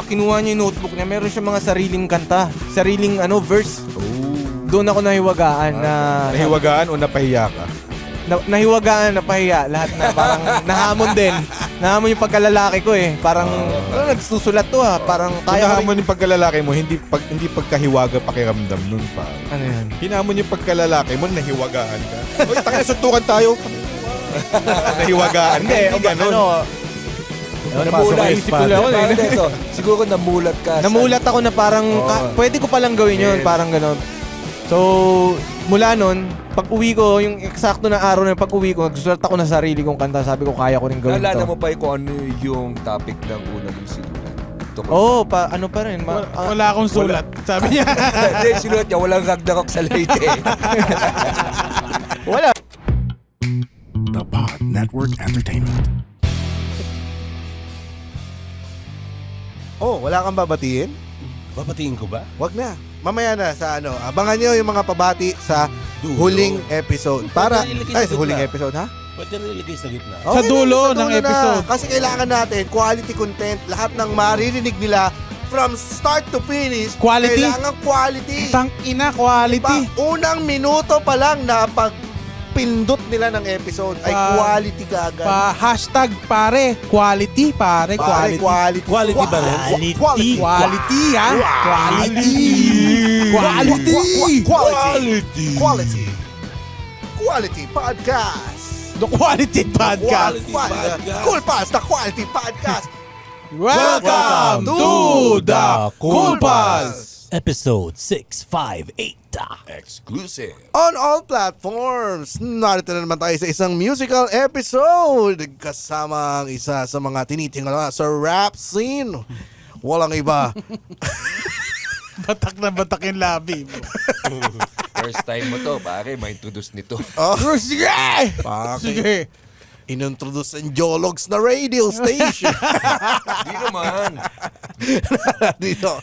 kinuha niya yung notebook niya. Meron siya mga sariling kanta. Sariling verse. Doon ako nahiwagaan na... Nahiwagaan o napahiya ka? Nahiwagaan, napahiya. Lahat na. Parang nahamon din. Nahamon yung pagkalalaki ko eh. Parang nagsusulat to Parang kaya nahamon yung pagkalalaki mo, hindi pagkahiwaga pakiramdam nun pa. Ano yan? Hinamon yung pagkalalaki mo, nahiwagaan ka. Uy, taka, suntukan tayo. Nahiwagaan ka. Hindi ganun. Siguro namulat ka. Namulat ako na parang pwede ko palang gawin yun. Parang gano'n. So, mula nun, pag-uwi ko, yung eksakto na araw na pag-uwi ko, nagsusulat ako na sarili kong kanta. Sabi ko, kaya ko rin gawin ito. Naalala mo pa kung ano yung topic ng unang yung sinulat? Ano pa rin. Wala akong sulat. Sabi niya. Hindi, sinulat niya. Walang Ragnarok sa Leyte. Wala. The Pod Network Entertainment. Wala kang babatiin? Babatiin ko ba? Wag na. Mamaya na sa abangan nyo yung mga pabati sa huling episode. Sa huling episode, ha? Pwede nilagay sa gitna. Sa dulo ng episode. Kasi kailangan natin quality content. Lahat ng maririnig nila from start to finish. Quality? Kailangan quality. Tang-ina, quality. Unang minuto pa lang na pindot nila ng episode ay quality kagad. Hashtag pare, quality, pare, quality. Quality ba rin? Quality, ha? Quality podcast. The Quality Podcast. Cool Pals, the Quality Podcast. Welcome to the Cool Pals. Episode 658. Exclusive. On all platforms. Narito na naman tayo sa isang musical episode. Kasama ang isa sa mga tinitingala sa rap scene. Walang iba. Batak na batak yung labi mo. First time mo to, pare, ma-introduce nito. Sige! Sige. Inintroduce ang Jologs na radio station. Di naman. Dito.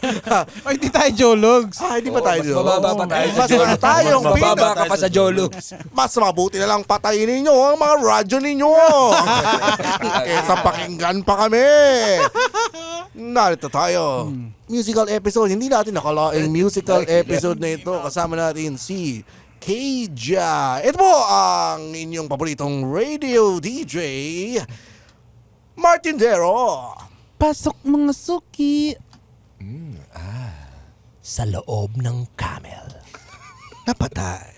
Hindi tayo Jologs. Hindi pa tayo Jologs. Mababa pa tayo sa Jologs. Mababa ka pa sa Jologs. Mas mabuti na lang patayin ninyo ang mga radyo ninyo. Kesa pakinggan pa kami. Narito tayo. Musical episode. Hindi natin nakalaing musical episode na ito. Kasama natin si Keja. Ito po ang inyong paboritong radio DJ, Martin Dero. Pasok mga suki. Sa loob ng camel. Napatay.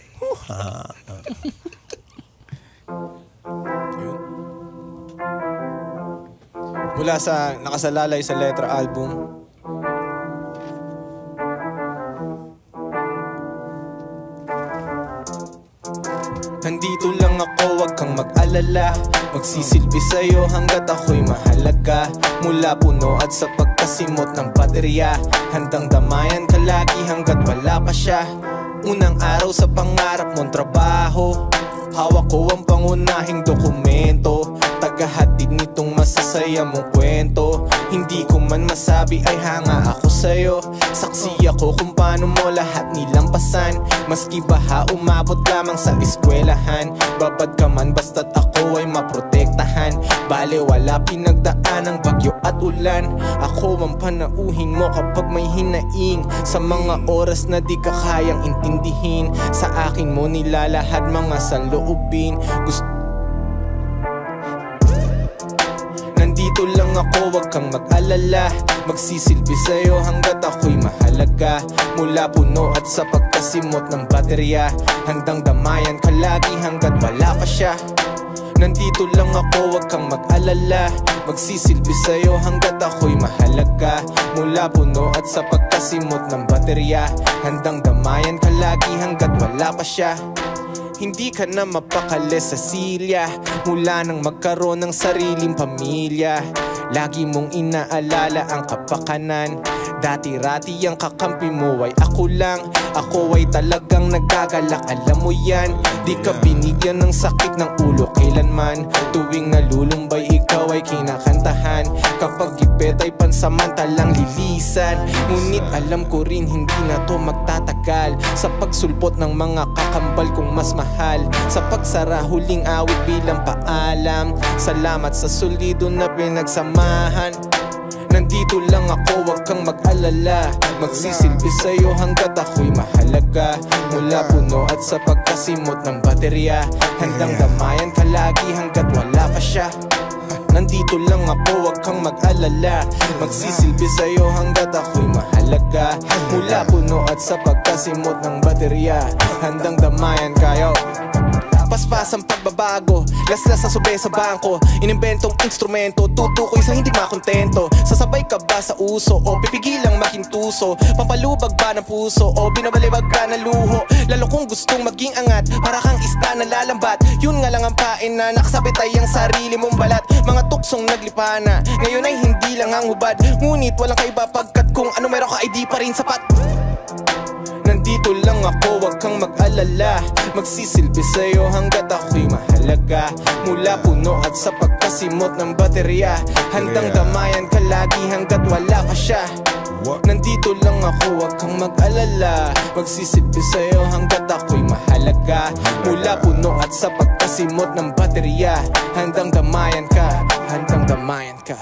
Mula sa Nakasalalay sa Letra album. Nandito lang ako, wag kang mag-alala. Magsisilbi sa'yo hanggat ako'y mahalaga. Mula puno at sa pagkasimot ng baterya, handang damayan ka lagi hanggat wala pa siya. Unang araw sa pangarap mong trabaho, hawak ko ang pangunahing dokumento. Tagahatid nitong masasaya mong kwento. Hindi ko man masabi ay hanga ako sa'yo. Saksi ako kung paano mo lahat nilampasan. Maski baha umabot lamang sa eskwelahan. Babad ka man basta't ako ay maprotektahan. Bale wala pinagdaan ng bagyo at ulan. Ako ang panauhin mo kapag may hinaing. Sa mga oras na di ka kayang intindihin. Sa akin mo nilalahad mga saloobin. Nandito lang ako, wag kang mag-alala. Magsisilbi sa'yo hanggat ako'y mahalaga. Mula puno at sa pagkasimot ng baterya, handang damayan ka lagi hanggat wala pa siya. Nandito lang ako, wag kang mag-alala. Magsisilbi sa'yo hanggat ako'y mahalaga. Mula puno at sa pagkasimot ng baterya, handang damayan ka lagi hanggat wala pa siya. Hindi ka na mapakali sa silya mula nang magkaroon ng sariling pamilya. Lagi mong inaalala ang kapakanan. Dati-rati ang kakampi mo ay ako lang. Ako ay talagang nagagalak, alam mo yan. Di ka binigyan ng sakit ng ulo kailanman. Tuwing nalulumbay ikaw ay kinakantahan. Kapag gipet ay pansamantalang lilisan. Ngunit alam ko rin hindi na to magtatagal. Sa pagsulpot ng mga kakambal kong mas mahal. Sa pagsara huling awit bilang paalam. Salamat sa solido na pinagsamahan. Nandito lang ako, wag kang mag-alala. Magsisilbi sa'yo hanggat ako'y mahalaga. Mula puno at sa pagkasimot ng baterya, handang damayan ka lagi hanggat wala pa siya. Nandito lang ako, wag kang mag-alala. Magsisilbi sa'yo hanggat ako'y mahalaga. Mula puno at sa pagkasimot ng baterya, handang damayan kayo. Paspas ang pagbabago, laslas sa sube sa bangko. Inimbentong instrumento, tutukoy sa hindi makontento. Sasabay ka ba sa uso o pipigilang makintuso? Pampalubag ba ng puso o binabalibag ka ng luho? Lalo kung gustong maging angat, para kang ista na lalambat. Yun nga lang ang pain na nakasabit ay ang sarili mong balat. Mga tuksong naglipana, ngayon ay hindi lang ang hubad. Ngunit walang kaiba pagkat kung ano meron ka ay di pa rin sapat. Nandito lang ako, wag kang mag-alala. Magsisilbi sa'yo hanggat ako'y mahalaga. Mula puno at sa pagkasimot ng baterya, handang damayan ka lagi hanggat wala pa siya. Nandito lang ako, wag kang mag-alala. Magsisilbi sa'yo hanggat ako'y mahalaga. Mula puno at sa pagkasimot ng baterya, handang damayan ka, handang damayan ka.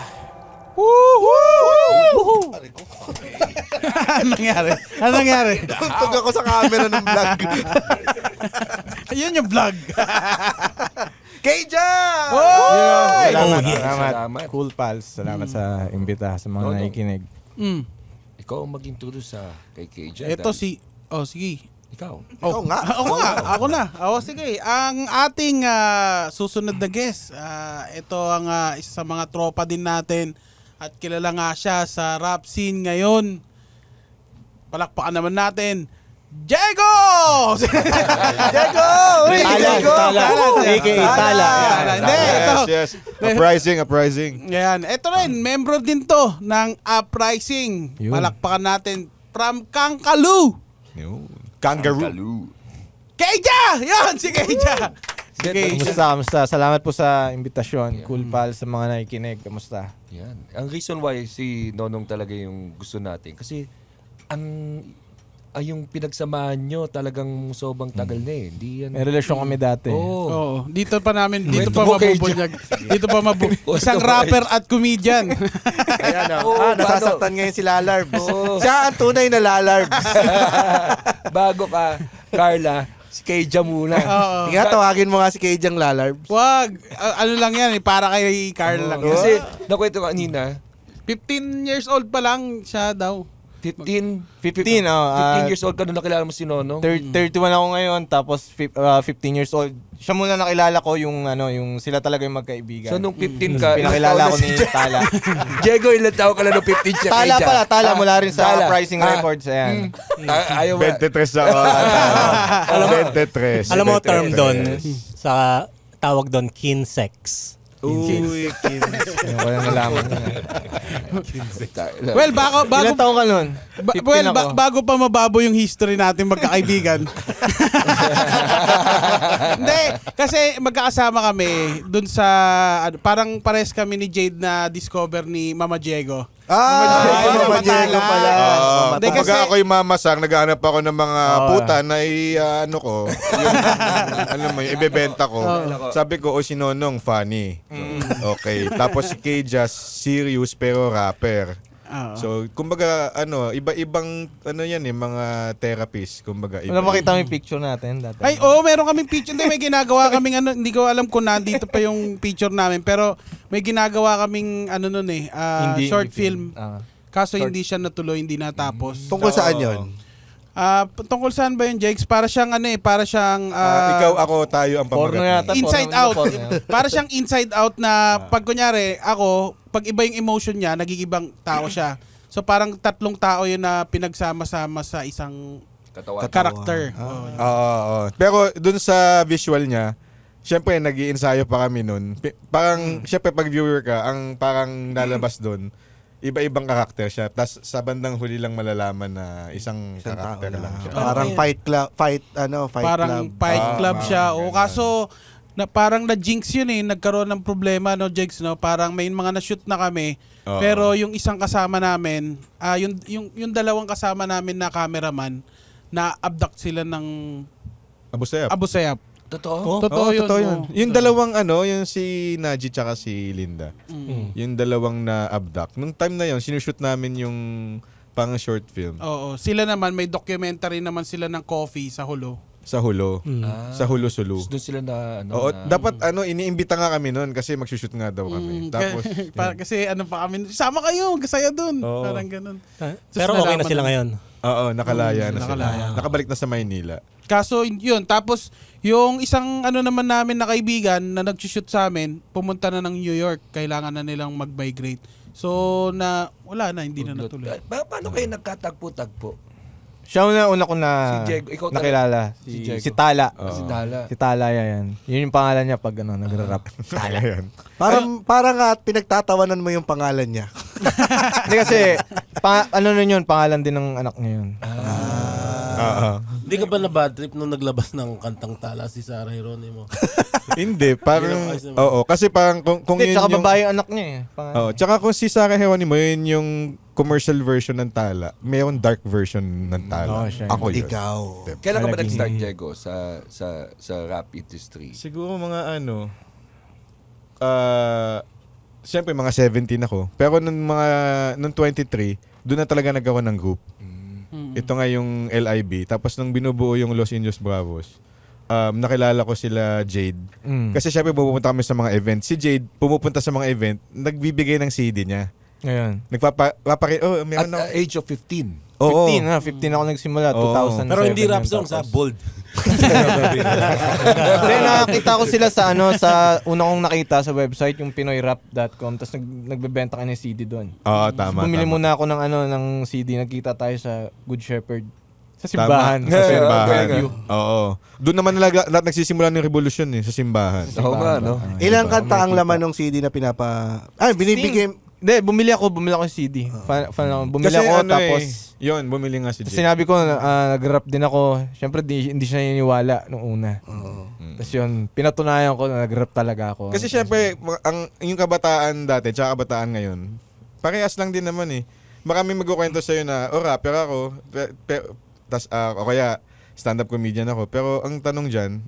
Anong nangyari? Anong nangyari? Tuntog ako sa camera ng vlog. Ayun yung vlog. Keija! Salamat. Cool pals. Salamat sa imbita sa mga nakikinig. Ikaw ang mag-introduce kay Keija. Ito si... Oh, sige. Ikaw. Ikaw nga. Ako na. Sige. Ang ating susunod na guest, ito ang isa sa mga tropa din natin at kilala nga siya sa rap scene ngayon. Palakpakan naman natin, Diego! Diego! Tala. A.K.A. Tala. Hindi, ito. Yes. Uprising. Yan. Ito rin, membro din to ng Uprising. Yun. Palakpakan natin from Kangkalu. Kangaroo. Keija! Yan, si Keija. Kamusta? Salamat po sa imbitasyon. Cool pals sa mga nakikinig. Kamusta? Yan. Ang reason why si Nonong talaga yung gusto natin kasi yung pinagsamahan nyo talagang sobrang tagal na eh. Hindi yan. May relasyon kami dati. Oo. Dito pa Kwento mo, mabubunyag. Isang rapper at comedian. Ayan nasasaktan ngayon si Lalarbs. Siya ang tunay na Lalarbs. Bago ka, Carla, si Keija muna. Nga, tawagin mo nga si Keijang Lalarbs. Wag. Ano lang yan, para kay Carl lang. Kasi nakwento ko kanina, 15 years old pa lang siya daw. 15 years old ka nung nakilala mo si Nonong. 31 ako ngayon, tapos 15 years old. Siya muna nakilala ko yung sila talaga yung magkaibigan. So nung 15 ka, pinakilala ko ni Tala. Diego, ilan taon ka na nung 15 siya? Tala pala, Tala mula rin sa Uprising Records. Ayan. Ayaw ba? 23 ako. 23. Alam mo term doon, sa tawag doon, kinsex. Uy, wala nalaman. Well, bago Ilan taon ka nun? bago pa mababo yung history natin magkakaibigan. Hindi, kasi magkakasama kami dun sa parang pares kami ni Jade na discover ni Mama Diego. Mama Diego pala. Kumbaga ako'y mamasang, naghahanap ako ng mga puta na ibebenta ko. Sabi ko, si Nonong funny. Okay. Tapos si Keija serious pero rapper. So, kumbaga, iba-ibang, mga therapist, kumbaga. Wala makita mo yung picture natin dati. Ay, meron kaming picture. Hindi, may ginagawa kaming, hindi ko alam kung nandito pa yung picture namin, pero may ginagawa kaming, short film. Kaso hindi siya natuloy, hindi natapos. Tungkol saan yun? Tungkol saan ba yun, Jakes? Para siyang ikaw, ako, tayo ang pamagatin. Inside out. Para siyang inside out na pag kunyari, pag iba yung emotion niya, nagigibang tao siya. So parang tatlong tao yun na pinagsama-sama sa isang character. Pero dun sa visual niya, syempre nag-iensayo pa kami nun. Parang, syempre pag viewer ka, ang parang lalabas dun, iba-ibang karakter siya. Tapos sa bandang huli lang malalaman na isang karakter lang siya. Parang fight club siya. Kaso parang na-jinx yun nagkaroon ng problema Jakes, parang may mga na-shoot na kami. Pero yung isang kasama namin, yung dalawang kasama namin na cameraman, na abduct sila ng Abu Sayyaf. Abu Sayyaf. Totoo? Totoo yun. Totoo yun. Oo. Yung dalawang yung si Najee tsaka si Linda. Mm. Yung dalawang na abduct. Nung time na yun, sinushoot namin yung pang short film Oo. Sila naman, may documentary naman sila ng coffee sa Hulo. sa Hulo. Sa Hulo Sulu. Doon sila na, Oo, dapat iniimbita nga kami noon kasi magsushoot nga daw kami. Tapos Kasi pa kami, sama kayo, kasaya dun. Oo. Parang ganun. Pero okay na sila ngayon. oo, nakalaya na sila. nakalaya. Nakabalik na sa Maynila. Kaso yun, tapos yung isang naman namin na kaibigan na nag-shoot sa amin, pumunta na ng New York. Kailangan na nilang mag-migrate. So, wala na, hindi na natuloy. Paano kayo nagkatagpo-tagpo? Siya una ko na Si Jeg, ikaw nakilala. Si Jego. Si Tala. Si Dala. Si Tala yan. Yun yung pangalan niya pag nag-rap. Tala yan. Parang nga pinagtatawanan mo yung pangalan niya. Hindi kasi, nun yun, pangalan din ng anak niya yun. Oo. Hindi ka ba na bad trip nung naglabas ng kantang Tala si Sarah Geronimo? Hindi, parang oo, kasi parang kung Hindi, yun tsaka yung babae yung anak niya eh. Oo, tsaka kung si Sarah Geronimo, yun yung commercial version ng Tala. Mayroong dark version ng Tala. Oo, siya. Ako yun. Ikaw. Kailan ka ba Palaging- nag-start, Jego, sa rap industry? Siguro mga siyempre mga 17 ako. Pero nung 23, doon na talaga nagawa ng group. Ito nga yung LIB. Tapos nung binubuo yung Los Indios Bravos, nakilala ko sila Jade. Kasi syempre pupunta kami sa mga event. Si Jade pumupunta sa mga event, nagbibigay ng CD niya. Ngayon. Meron na. At age of 15. 15 ako nagsimula, Oo. 2007. Pero hindi rap yun, song, sa tapos- bold. Hindi, nakakita ko sila sa sa una kong nakita sa website, yung pinoyrap.com, tapos nagbebenta ka ng CD doon. Oo, tama. Bumili tama. muna ako ng CD, nagkita tayo sa Good Shepherd. Sa simbahan. Tama, sa simbahan. Thank you. Oo. Doon naman lahat nagsisimula ng revolusyon sa simbahan. Oo nga, no? Ilang kanta ang laman ng CD na binibigay? Hindi, bumili ako ng CD. Bumili ako, tapos bumili nga si Jade. sinabi ko, nag-rap din ako. Siyempre, hindi siya naniniwala nung una. Tapos yun, pinatunayan ko na nag-rap talaga ako. Kasi syempre, yung kabataan dati, tsaka kabataan ngayon, parehas lang din naman eh. Maraming magkukwento sa'yo na, rapper ako, o kaya stand-up comedian ako. Pero ang tanong dyan,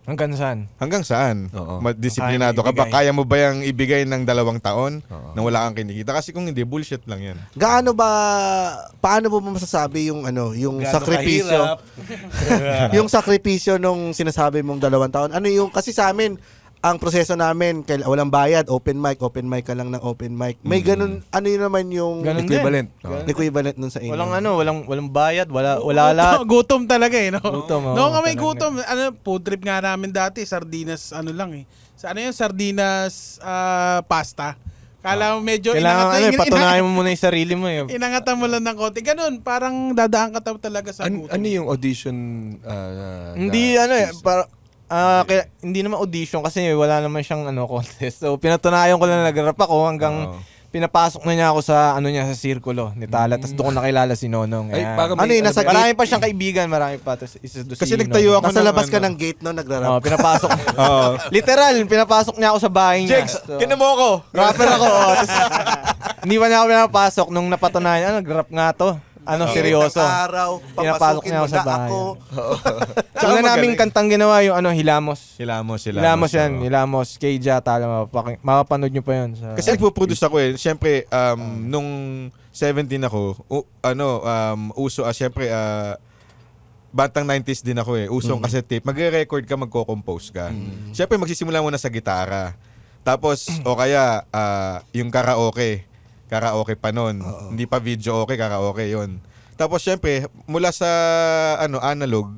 hanggang saan? hanggang saan? Oo. Disiplinado ka ba? Ibigay. Kaya mo ba yung ibigay ng 2 taon na wala kang kinikita? Kasi kung hindi, bullshit lang yan. Paano mo masasabi yung Gaano sakripisyo? kahirap? Yung sakripisyo nung sinasabi mong 2 taon. Kasi sa amin, ang proseso namin, walang bayad, open mic ka lang ng open mic. May ganun, yun naman yung Ganun Equivalent. equivalent nun sa inyo? Walang bayad, wala lahat. Gutom talaga no? Gutom, oo, Noong kami talaga. gutom, food trip nga namin dati, sardinas, lang eh. Sardinas pasta. Kala mo medyo Kailangan patunayan mo muna yung sarili mo eh. inangatan mo lang ng konti. Ganun, parang dadaan ka talaga sa gutom. Ano yung audition? Hindi hindi naman audition kasi wala naman siyang contest. So pinatunayan ko lang na nag-rap ako hanggang pinapasok na niya ako sa sa sirkulo ni Tala. Tapos doon ko nakilala si Nonong. Ay, Ayan. parang nasa Marami pa siyang kaibigan, marami pa. Tapos isa doon Kasi si nagtayo ako Nasa labas ka ng ng gate no, nagrarap. pinapasok. Oo. Literal, pinapasok niya ako sa bahay niya. Jex, So, mo ako! rapper ako. Tapos iniwan niya ako pinapasok nung napatunayan, nag-rap nga to. Seryoso. Araw, Pinapasok papasukin niya mo ako sa na bahay. ako. Una naming kantang ginawa yung Hilamos. Hilamos. Hilamos yan. Hilamos. Keija, Tala. Mapapanood nyo pa yun. Kasi nagpo-produce ako eh. Siyempre, nung 17 ako, uso, siyempre, bantang 90s din ako eh. Usong cassette tape. Magre-record ka, magko-compose ka. Siyempre, magsisimula muna sa gitara. Tapos, o kaya, yung karaoke pa nun. Hindi pa video okay, karaoke yon. Tapos syempre, mula sa analog,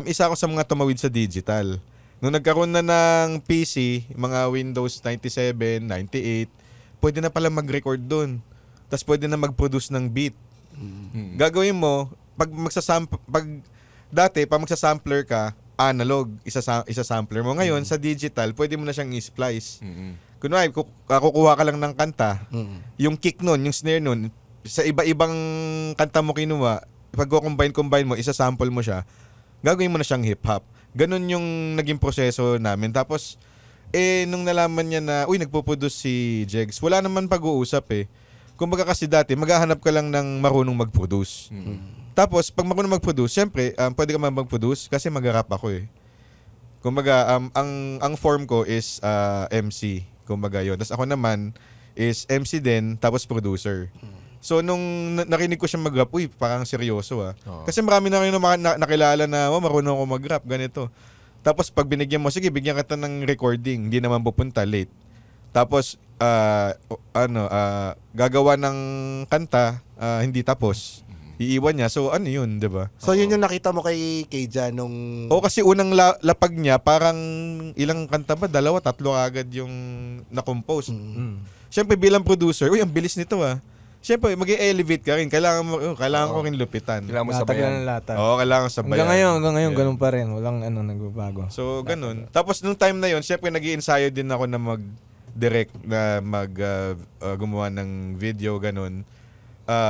isa ako sa mga tumawid sa digital. Nung nagkaroon na ng PC, mga Windows 97, 98, pwede na pala mag-record dun. Tapos pwede na mag-produce ng beat. Gagawin mo, pag magsasampler ka, analog, isa-sampler mo. Ngayon, sa digital, pwede mo na siyang i-splice. Kunwari, kukuha ka lang ng kanta, yung kick nun, yung snare nun, sa iba-ibang kanta mo kinuha, pag combine mo, isa-sample mo siya, gagawin mo na siyang hip-hop. Ganun yung naging proseso namin. Tapos, nung nalaman niya na, nagpo-produce si Jegs, wala naman pag-uusap eh. Kumbaga kasi dati, maghahanap ka lang ng marunong mag-produce. Tapos, pag marunong mag-produce, syempre, pwede ka mag-produce kasi mag-rap ako eh. Kumbaga, ang form ko is MC. Kumbaga yun. Tapos ako naman is MC din, tapos producer. So, nung narinig ko siya mag-rap, uy, parang seryoso Kasi marami na rin nakilala na, marunong ako mag-rap, ganito. Tapos, pag binigyan mo, sige, bigyan kita ng recording, hindi naman pupunta, late. Tapos, gagawa ng kanta, hindi tapos. Iiwan niya. So, ano yun, di ba? So, yun yung nakita mo kay Keija nung... Oo, kasi unang lapag niya, parang ilang kanta ba? 2, 3 agad yung na-compose. Siyempre, bilang producer, uy, ang bilis nito Siyempre, mag-elevate ka rin. Kailangan ko rin lupitan. Kailangan mo sabayan. Oo, kailangan sabayan. Hanggang ngayon, ganun pa rin. Walang nagbabago. So, ganun. Tapos, nung time na yon, siyempre, nag-i-ensayo din ako na mag-direct, na gumawa ng video, ganun.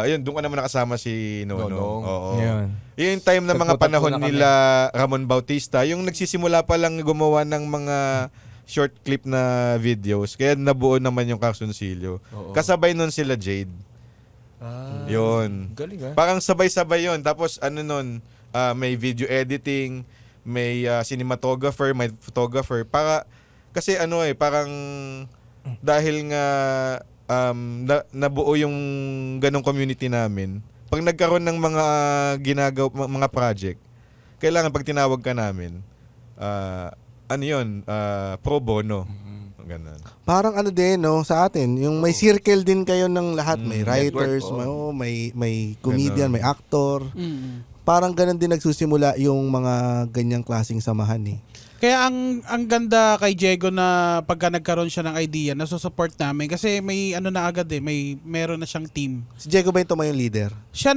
Yun, doon ka naman nakasama si Nonong. Oo. Yun. Yung time na mga panahon nila Ramon Bautista, yung nagsisimula pa lang gumawa ng mga short clip na videos. Kaya nabuo naman yung Calzoncillo. Kasabay nun sila Jade. Yun. Galing Parang sabay-sabay yun. Tapos may video editing, may cinematographer, may photographer. Kasi parang dahil nga nabuo yung ganong community namin. Pag nagkaroon ng mga mga project, kailangan pag tinawag ka namin, pro bono. Ganun. Parang din, no, sa atin, yung may circle din kayo ng lahat. May writers, may comedian, may actor. Parang ganun din nagsusimula yung mga ganyang klaseng samahan Kaya ang ganda kay Diego na pagka nagkaroon siya ng idea, nasusupport namin kasi may na agad meron na siyang team. Si Diego ba yung tumayong leader? Siya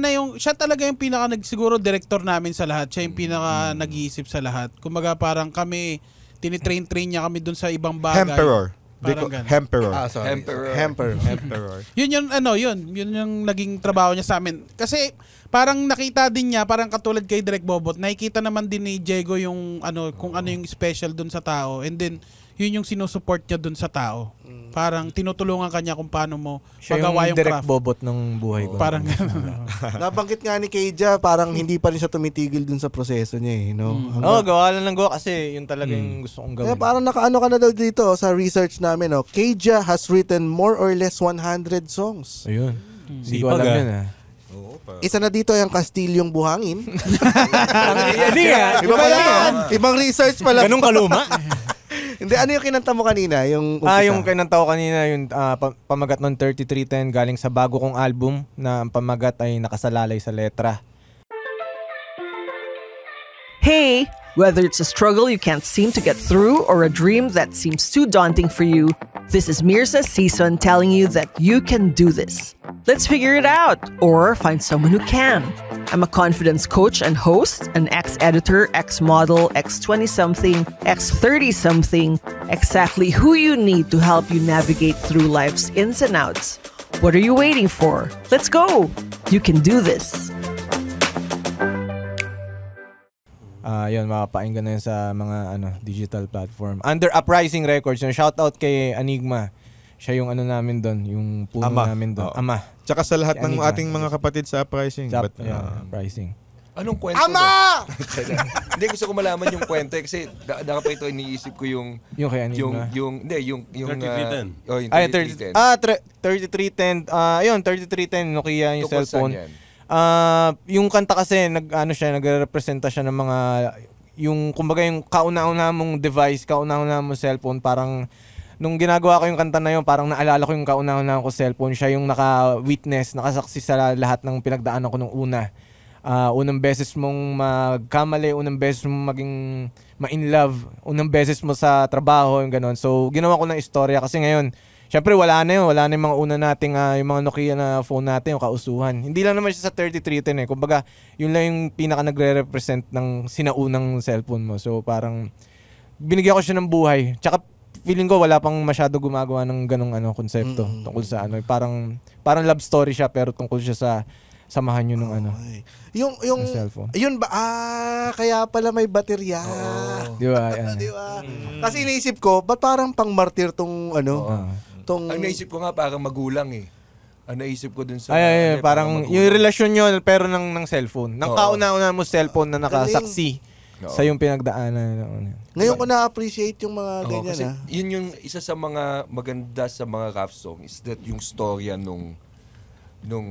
talaga yung siguro director namin sa lahat. Siya yung pinaka nag-iisip sa lahat. Kumbaga parang kami tinitrain niya kami dun sa ibang bagay. Emperor. Emperor. Emperor. Yun yung naging trabaho niya sa amin. Kasi parang nakita din niya, parang katulad kay Direk Bobot, nakikita naman din ni Diego yung kung ano yung special dun sa tao. And then yun yung sinusupport niya dun sa tao. Parang tinutulungan kanya kung paano mo magawa yung Direk craft. Bobot ng buhay ko. Parang gano'n. Nabanggit nga ni Keija, parang hindi pa rin siya tumitigil dun sa proseso niya no? Gawa lang ng gawa kasi yun talaga yung gusto kong gawin. Kaya parang nakaano ka na daw dito sa research namin, Keija has written more or less 100 songs. Ayun. Hindi ko alam yun Isa na dito yung Kastilyong Buhangin. Hindi Ibang research pala. Ganun kaluma? Hindi, ano yung kinanta mo kanina? Yung umpisa? Yung kinanta ko kanina, yung pamagat ng 3310 galing sa bago kong album na ang pamagat ay nakasalalay sa letra. Hey! Whether it's a struggle you can't seem to get through or a dream that seems too daunting for you, this is Mirza Season telling you that you can do this. Let's figure it out or find someone who can. I'm a confidence coach and host, an ex-editor, ex-model, ex-20-something, ex-30-something, exactly who you need to help you navigate through life's ins and outs. What are you waiting for? Let's go! You can do this. Yun, mapapainggan na yun sa mga digital platform. Under Uprising Records, yung shoutout kay Enigma. Siya yung namin doon, yung puno namin doon. Ama. Tsaka sa lahat ng ating mga kapatid sa Uprising. Uprising. Anong kwento? Ama! Hindi, gusto ko malaman yung kwento kasi pa ito iniisip ko yung kay Enigma. yung 3310. Yung 3310. Ayun, 3310 Nokia yung cellphone. Yung kanta kasi nagre-representa siya ng mga yung kumbaga yung kauna-una mong device, kauna-una mong cellphone, parang nung ginagawa ko yung kanta na yun, parang naalala ko yung kauna-una ko cellphone, siya yung naka-witness, nakasaksi sa lahat ng pinagdaanan ko nung una. Unang beses mong magkamali, unang beses mong maging ma-in love, unang beses mo sa trabaho, yung gano'n. So, ginawa ko ng istorya kasi ngayon, syempre wala na yung mga una nating yung mga Nokia na phone natin, yung kausuhan. Hindi lang naman siya sa 3310 Kumbaga, yun lang yung pinaka nagre-represent ng sinaunang cellphone mo. So parang binigyan ko siya ng buhay. Tsaka feeling ko wala pang masyado gumagawa ng ganong konsepto tungkol sa parang love story siya pero tungkol siya sa samahan nyo nung yung cellphone. Yun ba? Kaya pala may baterya. Di ba? Di ba? Kasi iniisip ko, ba't parang pang-martir tong Ang naisip ko nga parang magulang Ang naisip ko dun sa parang yung relasyon nyo pero ng cellphone. Nang kauna-una mo cellphone na nakasaksi Sa yung pinagdaanan. Ngayon ko na-appreciate yung mga ganyan. Kasi yun yung isa sa mga maganda sa mga rap song is that yung storya nung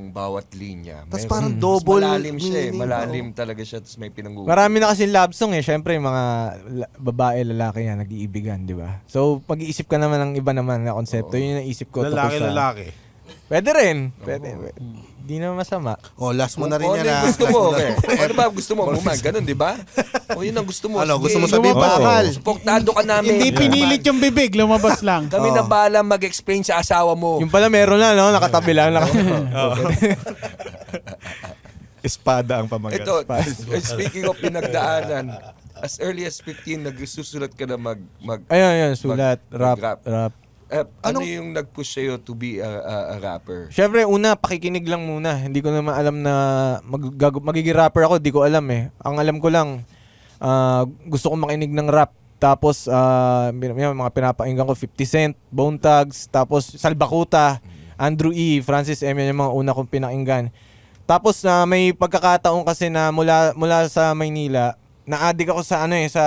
bawat linya. Tapos parang double malalim siya meaning, malalim talaga siya, tapos may pinanguha. Marami na kasi love song Siyempre, yung mga babae, lalaki yan, nag-iibigan, di ba? So, pag-iisip ka naman ng iba naman na konsepto. Yun yung naisip ko. Lalaki. Pwede rin. Pwede. Di naman masama. Last mo na rin yan. Ano gusto mo? Okay. Ano ba gusto mo? Bumag, ganun, di ba? Yun ang gusto mo. Ano, Sige, gusto mo sabihin bakal? Suportado ka namin. Hindi pinilit yung bibig, lumabas lang. Kami na bahala mag-explain sa asawa mo. Yung pala meron na, no? Nakatabi lang. Espada ang pamagat. Ito, speaking of pinagdaanan, as early as 15, nagsusulat ka na Ayun, sulat, rap. Ano yung nag-push sa'yo to be a rapper? Siyempre, una, pakikinig lang muna. Hindi ko naman alam na magiging rapper ako. Di ko alam eh. Ang alam ko lang, gusto ko makinig ng rap. Tapos, mga pinapakinggan ko, 50 Cent, Bone Thugs, tapos Salbakuta, Andrew E., Francis M., yung mga una kong pinakinggan. Tapos, may pagkakataon kasi na mula sa Maynila, na-addict ako sa sa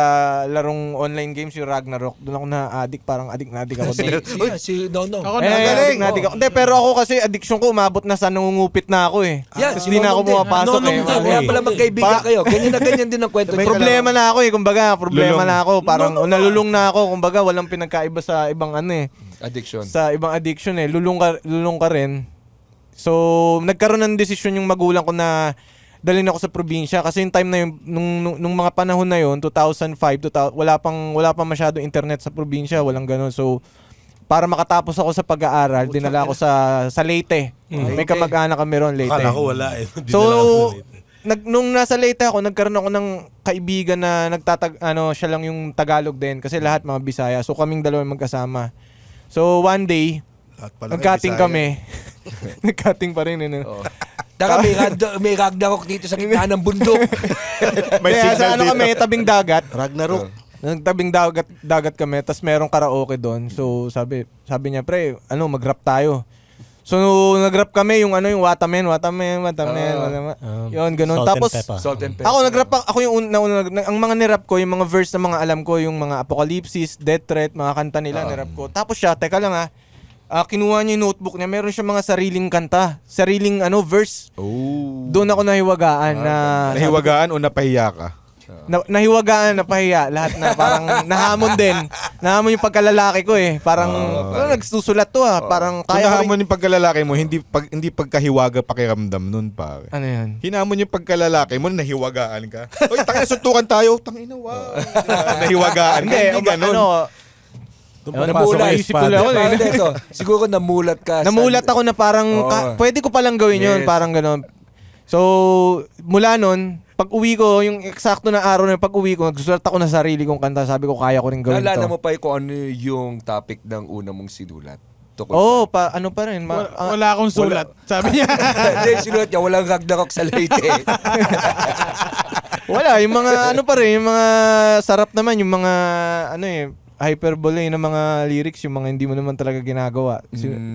larong online games, yung Ragnarok. Doon ako na-addict, parang addict ako doon. Si Dongdong. Ako nagaling. Hindi, pero ako kasi addiction ko umabot na sa nangungupit na ako eh. Kasi hindi na ako pumapasok eh. Kaya pala magkaibigan kayo. Ganyan na ganyan din ang kwento. May problema na ako eh, kumbaga, na ako. Parang nalulung na ako, kumbaga, walang pinagkaiba sa ibang addiction. Sa ibang addiction eh. Lulung ka rin. So, nagkaroon ng desisyon yung magulang ko na dalhin ako sa probinsya kasi yung time na yun, nung mga panahon na yun, 2005, wala pang masyado internet sa probinsya, walang ganun. So, para makatapos ako sa pag-aaral, dinala ako sa Leyte. May kamag-anak kami ron, Leyte. Akala ko wala eh. So, nung nasa Leyte ako, nagkaroon ako ng kaibigan na siya lang yung Tagalog din kasi lahat mga Bisaya. So, kaming dalawa magkasama. So, one day, nag-cutting kami. Nag-cutting pa rin. Taka, may Ragnarok dito sa gitna ng bundok. Kaya sa kami, tabing dagat. Ragnarok. Nagtabing dagat kami, tapos merong karaoke doon. So sabi niya, pre, mag-rap tayo. So nag-rap kami yung Watamen. Yun, ganun. Tapos Salt and pepper. ako nag-rap ako yung ang mga nirap ko, yung mga verse na mga alam ko, yung mga Apocalypse, Death Threat, mga kanta nila nirap ko. Tapos siya, teka lang kinuha niya yung notebook niya, meron siya mga sariling kanta, sariling verse. Doon ako nahiwagaan Nahiwagaan o napahiya ka? Nahiwagaan, napahiya, lahat na parang nahamon din. Nahamon yung pagkalalaki ko eh. Parang nagsusulat to parang Kung kaya ko nahamon yung pagkalalaki mo, hindi pagkahiwaga pakiramdam nun, pare. Ano yan? Hinamon yung pagkalalaki mo, nahiwagaan ka. Oy, tangina, suntukan tayo. Tangina, wow. Nahiwagaan ka, hindi ganun. Namulat. Siguro namulat ka. Namulat ako na parang pwede ko palang gawin yun, parang gano'n. So, mula nun, pag uwi ko, yung eksakto na araw na pag uwi ko, nagsusulat ako na sarili kong kanta. Sabi ko, kaya ko rin gawin Naalala to. mo pa kung ano yung topic ng una mong sinulat? Pa rin. Wala akong sulat. Sabi niya. Hindi, sinulat niya, walang Ragnarok sa Leyte. Wala, yung mga yung mga sarap naman, yung mga hyperbole ng mga lyrics, yung mga hindi mo naman talaga ginagawa.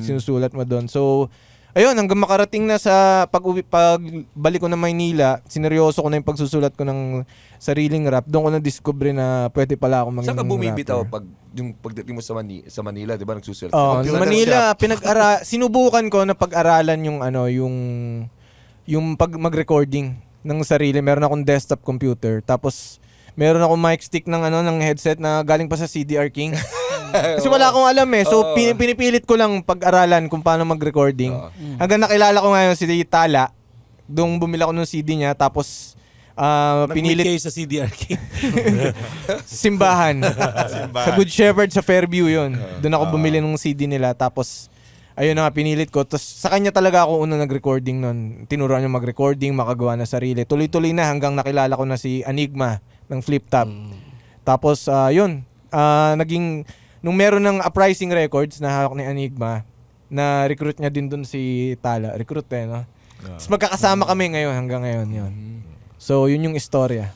Sinusulat mo doon. So, ayun, hanggang makarating na sa pagbalik ko ng Maynila, sineryoso ko na yung pagsusulat ko ng sariling rap. Doon ko na-discover na pwede pala ako maging rapper. Saan ka bumibitaw pagdating mo sa Manila, di ba, nagsusulat? Sa Manila, sinubukan ko na pag-aralan yung mag-recording ng sarili. Meron akong desktop computer. Tapos, meron akong mic stick ng headset na galing pa sa CDR King. Kasi wala akong alam eh. So, pinipilit ko lang pag-aralan kung paano mag-recording. Hanggang nakilala ko ngayon si Tala. Doon bumili ako ng CD niya. Tapos, pinilit... Nag-meet kayo sa CDR King. Simbahan. Sa Good Shepherd, sa Fairview yun. Doon ako bumili ng CD nila. Tapos, ayun na nga, pinilit ko. Tapos, sa kanya talaga ako unang nag-recording nun. Tinuruan niya mag-recording, makagawa na sarili. Tuloy-tuloy na hanggang nakilala ko na si Enigma ng Flip Top. Tapos, naging, nung meron ng Uprising Records na hawak ni Enigma, na recruit niya din dun si Tala. Recruit no? Tapos magkakasama kami ngayon, hanggang ngayon yun. So, yun yung istorya.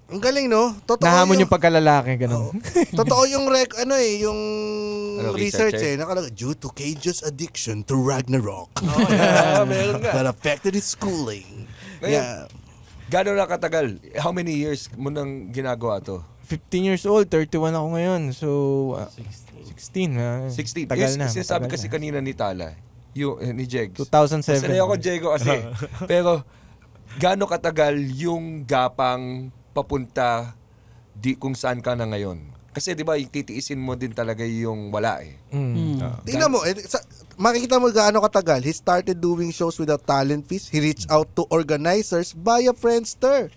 Ang galing, no? Totoo nahamon yung pagkalalaki, gano'n. Totoo yung yung research nakalagay, due to Cage's addiction to Ragnarok. Meron nga. That affected his schooling. Yeah. Gano'n na katagal? How many years mo nang ginagawa to? 15 years old, 31 ako ngayon. So, 16. 16. Tagal na. Sinasabi matagal kasi na. kanina ni Tala, ni Jegs. 2007. Sanay ako Jego kasi. Pero, gano'n katagal yung gapang papunta kung saan ka na ngayon? Kasi di ba, titiisin mo din talaga yung wala eh. Tingnan mo, makikita mo gaano katagal. He started doing shows without talent fees. He reached out to organizers via Friendster.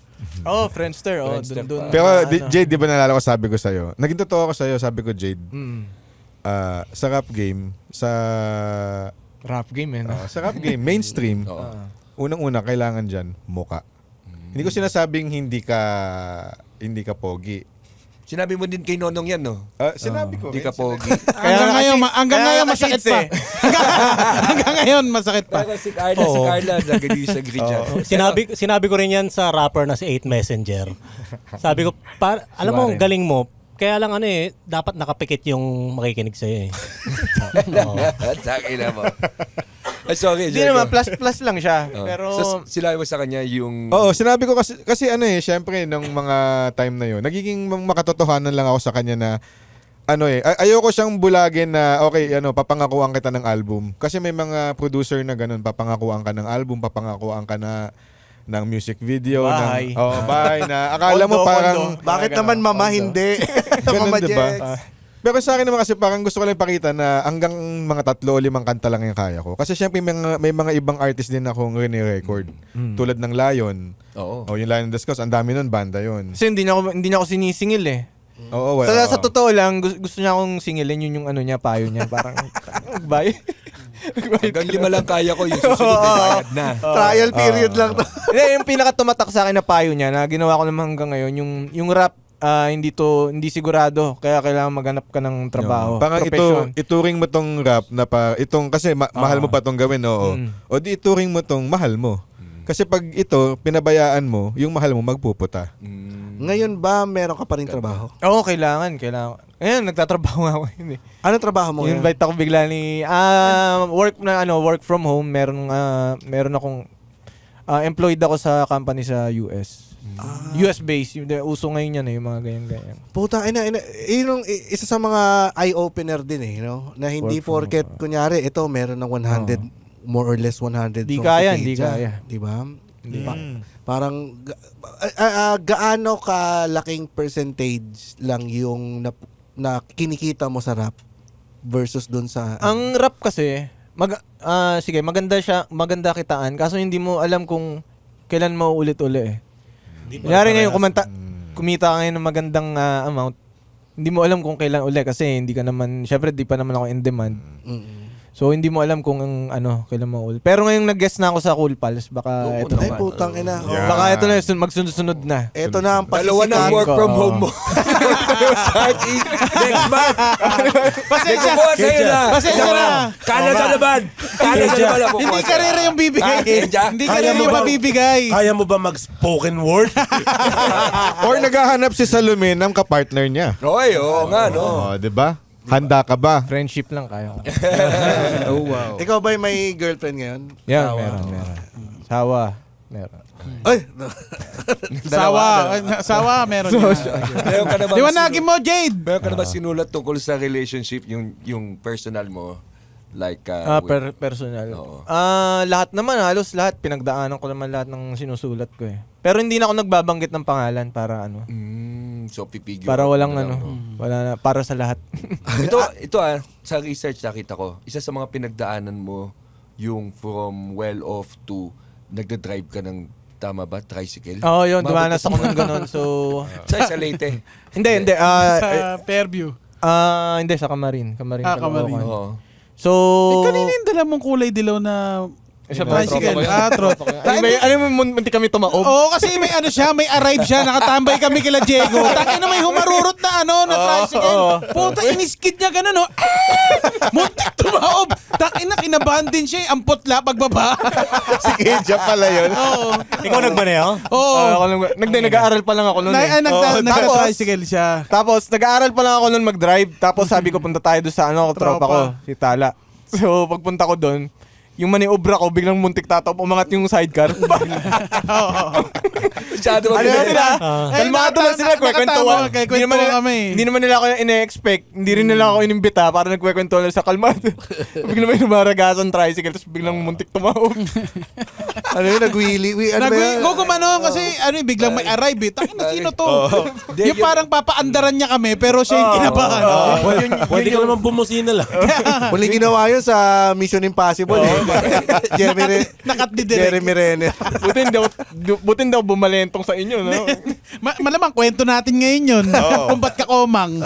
Oh, Friendster. Oh, Friendster dun. pa. Pero Jade, di ba nalala ko sabi ko sa'yo? Naging totoo ako sa'yo, sabi ko Jade. Sa rap game, Rap game sa rap game, mainstream, unang-una kailangan dyan, muka. Hindi ko sinasabing hindi ka pogi. Sinabi mo din kay Nonong yan, no? Sinabi ko. Hindi ka pogi. Hanggang ngayon masakit pa. Hanggang ngayon masakit pa. Pero si Carla, nag-disagree dyan. Sinabi ko rin yan sa rapper na si 8 Messenger. Sabi ko, alam mo, ang galing mo, kaya lang dapat nakapikit yung makikinig sa'yo eh. Sakina mo. Sorry, Hindi naman, plus lang siya. Pero, so, sila mo sa kanya yung... Oo, sinabi ko kasi syempre, nung mga time na yun, nagiging makatotohanan lang ako sa kanya na, ayoko siyang bulagin na, okay, papangakuan kita ng album. Kasi may mga producer na ganun, papangakuan ka ng album, papangakuan ka na ng music video. Bahay. Bahay na. Akala mo parang... Bakit naman mama hindi? Ganun, Mama diba? Jex. Pero sa akin naman kasi parang gusto ko lang ipakita na hanggang mga 3 o 5 kanta lang yung kaya ko. Kasi syempre may mga ibang artist din akong rini-record. Tulad ng Lion. Oo. O yung Lion and the Skulls, ang dami nun, banda yun. kasi hindi na ako sinisingil eh. Oo, wala. Sa totoo lang, gusto niya akong singilin yun yung payo niya. Parang, bye. Hanggang 5 lang kaya ko, yung susunod ay bayad na. Trial period lang to. Hindi, yung pinaka-tumatak sa akin na payo niya na ginawa ko naman hanggang ngayon, yung rap, hindi sigurado, kaya kailangan maghanap ka ng trabaho. Parang ituring mo tong rap na kasi mahal mo pa tong gawin, oo. O di ituring mo tong mahal mo. Kasi pag ito, pinabayaan mo, yung mahal mo magpuputa. Ngayon ba meron ka pa rin trabaho? Oo, kailangan. Ngayon, nagtatrabaho nga ako. Anong trabaho mo ngayon? Invite ako bigla ni work from home. Meron akong employed ako sa company sa US. US based. Uso ngayon yan yung mga ganyan. Puta, yun isa sa mga eye-opener din na hindi porket, kunyari, ito meron ng 100, more or less 100 Di songs kaya, si di Keja. kaya. Diba? Parang, gaano kalaking percentage lang yung na kinikita mo sa rap versus dun sa... Ang rap kasi, maganda kitaan, kaso hindi mo alam kung kailan mauulit-uli eh. Kunyari ngayon, kumita ka ngayon ng magandang amount, hindi mo alam kung kailan uli kasi hindi ka naman, syempre di pa naman ako in demand. So hindi mo alam kung kailan mauulit. Pero ngayong nag-guest na ako sa Cool Pals, baka ito Ay, na. putang ina. Baka ito na, magsunod-sunod na. Ito na ang Dalawa na work from home mo. Next month. Pasensya. Sa'yo na. Pasensya na. Canada naman. Canada naman ako. Hindi karera yung bibigay. Hindi Kaya karera mo yung ba- mabibigay. Kaya mo ba mag-spoken word? Or naghahanap si Salome ng kapartner niya. Oy, oo nga, no? Di ba? Handa ka ba? Friendship lang kayo. Oh, wow. Ikaw ba may girlfriend ngayon? Yan, meron. Sawa, meron. Ay! Sawa, meron na. Meron ka na ba Liwanagin mo, Jade! Meron ka na ba sinulat tungkol sa relationship, yung personal mo? Like, Personal. Oo. Lahat naman, halos lahat. Pinagdaanan ko naman lahat ng sinusulat ko eh. Pero hindi na ako nagbabanggit ng pangalan para so pipigil. para walang wala na, para sa lahat. ito sa research nakita ko, isa sa mga pinagdaanan mo, yung from well-off to nagda-drive ka ng, tama ba, tricycle? Oo, yun. Dumanas ako ng ganun. So, sa Leyte. hindi. Sa Fairview. Hindi, sa Kamarin. Kamarin. Kamarin. Oo. So, Kanina yung dala mong kulay dilaw na tricycle. Ano mo, munti kami tumaob. Oo, kasi may may arrive siya, nakatambay kami kila Diego. Takin na may humarurot na na tricycle. Puta, iniskid niya ganun, muntik tumaob. Takin na, kinabahan din siya, ampotla pagbaba. Si Keja pala yun. Oo. Ikaw nagmaneho? Oo. Nag-aaral pa lang ako noon eh. Nagka-tricycle siya. Tapos, nag-aaral pa lang ako noon mag-drive. Tapos sabi ko, punta tayo doon sa tropa ko, si Tala. So, pagpunta ko doon, yung maniobra ko, biglang muntik tatap, umangat yung sidecar. Masyado Ano mag- sila? Kalmado lang sila, kwekwentuhan. Kami. Hindi naman nila ako ine-expect. Hindi rin nila ako inimbita para nagkwekwentuhan lang sa kalmado. Biglang may numaragasan tricycle, tapos biglang muntik tumawag. Ano yun, nag-wheelie? Ano ba yun? Gumano kasi biglang may arrive eh. Takin na sino to? Yung parang papaandaran niya kami pero siya yung kinabahan. Pwede ka naman bumusina lang. Muling ginawa yun sa Mission Impossible. Jeremy Renner. Butin daw bumalentong sa inyo, no? Malamang kwento natin ngayon yun. Kung ba't ka komang.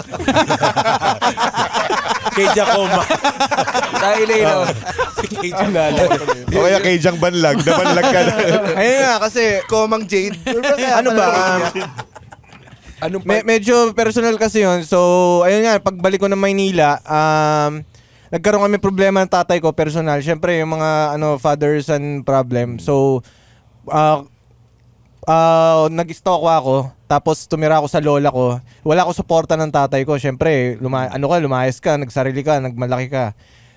Kay Giacomo. Dahil no. O kaya kay Jang Banlag, nabanlag ka na. Ayun nga, kasi Komang Jade. ano ba? Medyo personal kasi yun. So, ayun nga, pagbalik ko ng Maynila, nagkaroon kami problema ng tatay ko, personal. Siyempre, yung mga father-son problem. So, nag-stalk ako, tapos tumira ako sa lola ko. Wala ako suporta ng tatay ko. Siyempre, lumayas ka, nagsarili ka, nagmalaki ka.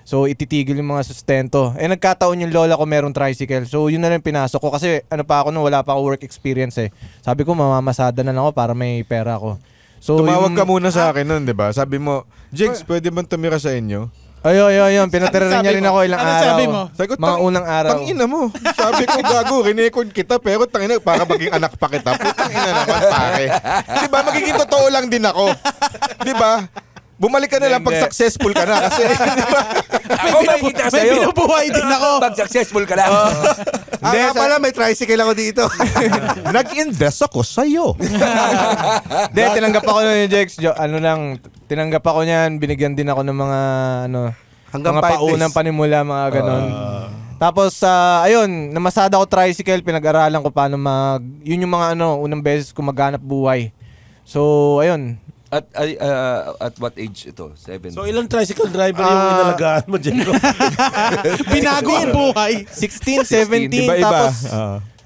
So, ititigil yung mga sustento. Nagkataon yung lola ko merong tricycle. So, yun na lang pinasok ko. Kasi wala pa ako work experience eh. Sabi ko, mamamasada na lang ako para may pera ko. So, tumawag ka muna sa akin nun, di ba? Sabi mo, Jigs, pwede bang tumira sa inyo? Ayun. Pinatira niya rin ako ilang araw. Sabi mo? Sabi ko, mga unang araw. Tangina mo. Sabi ko, gago, record kita, pero tangina, para maging anak pa kita. Putang ina naman, pare. Di ba, magiging totoo lang din ako. Di ba? Bumalik ka na lang pag successful ka na. Kasi, di ba? Ako makikita May sa'yo. binubuhay din ako. Pag successful ka lang. Pala, may tricycle ako dito. Nag-invest ako sa'yo. Hindi, tinanggap ako ng Jex. Tinanggap ako niyan. Binigyan din ako ng mga, Hanggang mga 5 days. paunang panimula, mga ganon. Tapos, ayun, namasada ko tricycle, pinag-aralan ko paano yun yung mga unang beses ko maghanap buhay. So, ayun. At what age ito? 7? So ilang tricycle driver yung inalagaan mo, Diego? Binago ang buhay. 16, 17, Iba-iba. tapos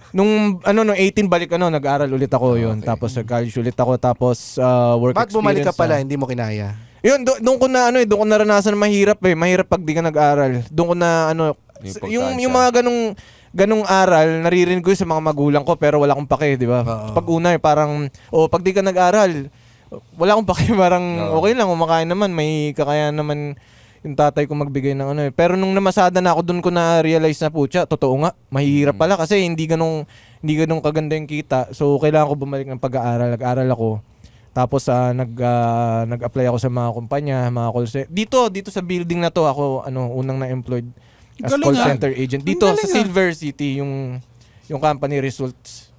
nung 18 balik nag-aral ulit ako yun. Tapos nag-college ulit ako, tapos work Ba't experience. bumalik ka pala, hindi mo kinaya? Yun, doon ko na doon ko naranasan mahirap eh. Mahirap pag di ka nag-aral. Doon ko na yung mga ganung aral, naririnig ko sa mga magulang ko pero wala akong pake, di ba? Pag una parang pag di ka nag-aral, wala akong pake, parang okay lang, kumakain naman, may kakayahan naman yung tatay ko magbigay ng Pero nung namasada na ako, doon ko na-realize na totoo nga, mahirap pala kasi hindi ganung kaganda yung kita. So kailangan ko bumalik ng pag-aaral, nag-aral ako. Tapos nag-apply ako sa mga kumpanya, mga call center. Dito sa building na to ako unang na-employed as call center agent. Dito sa Silver City yung company Results.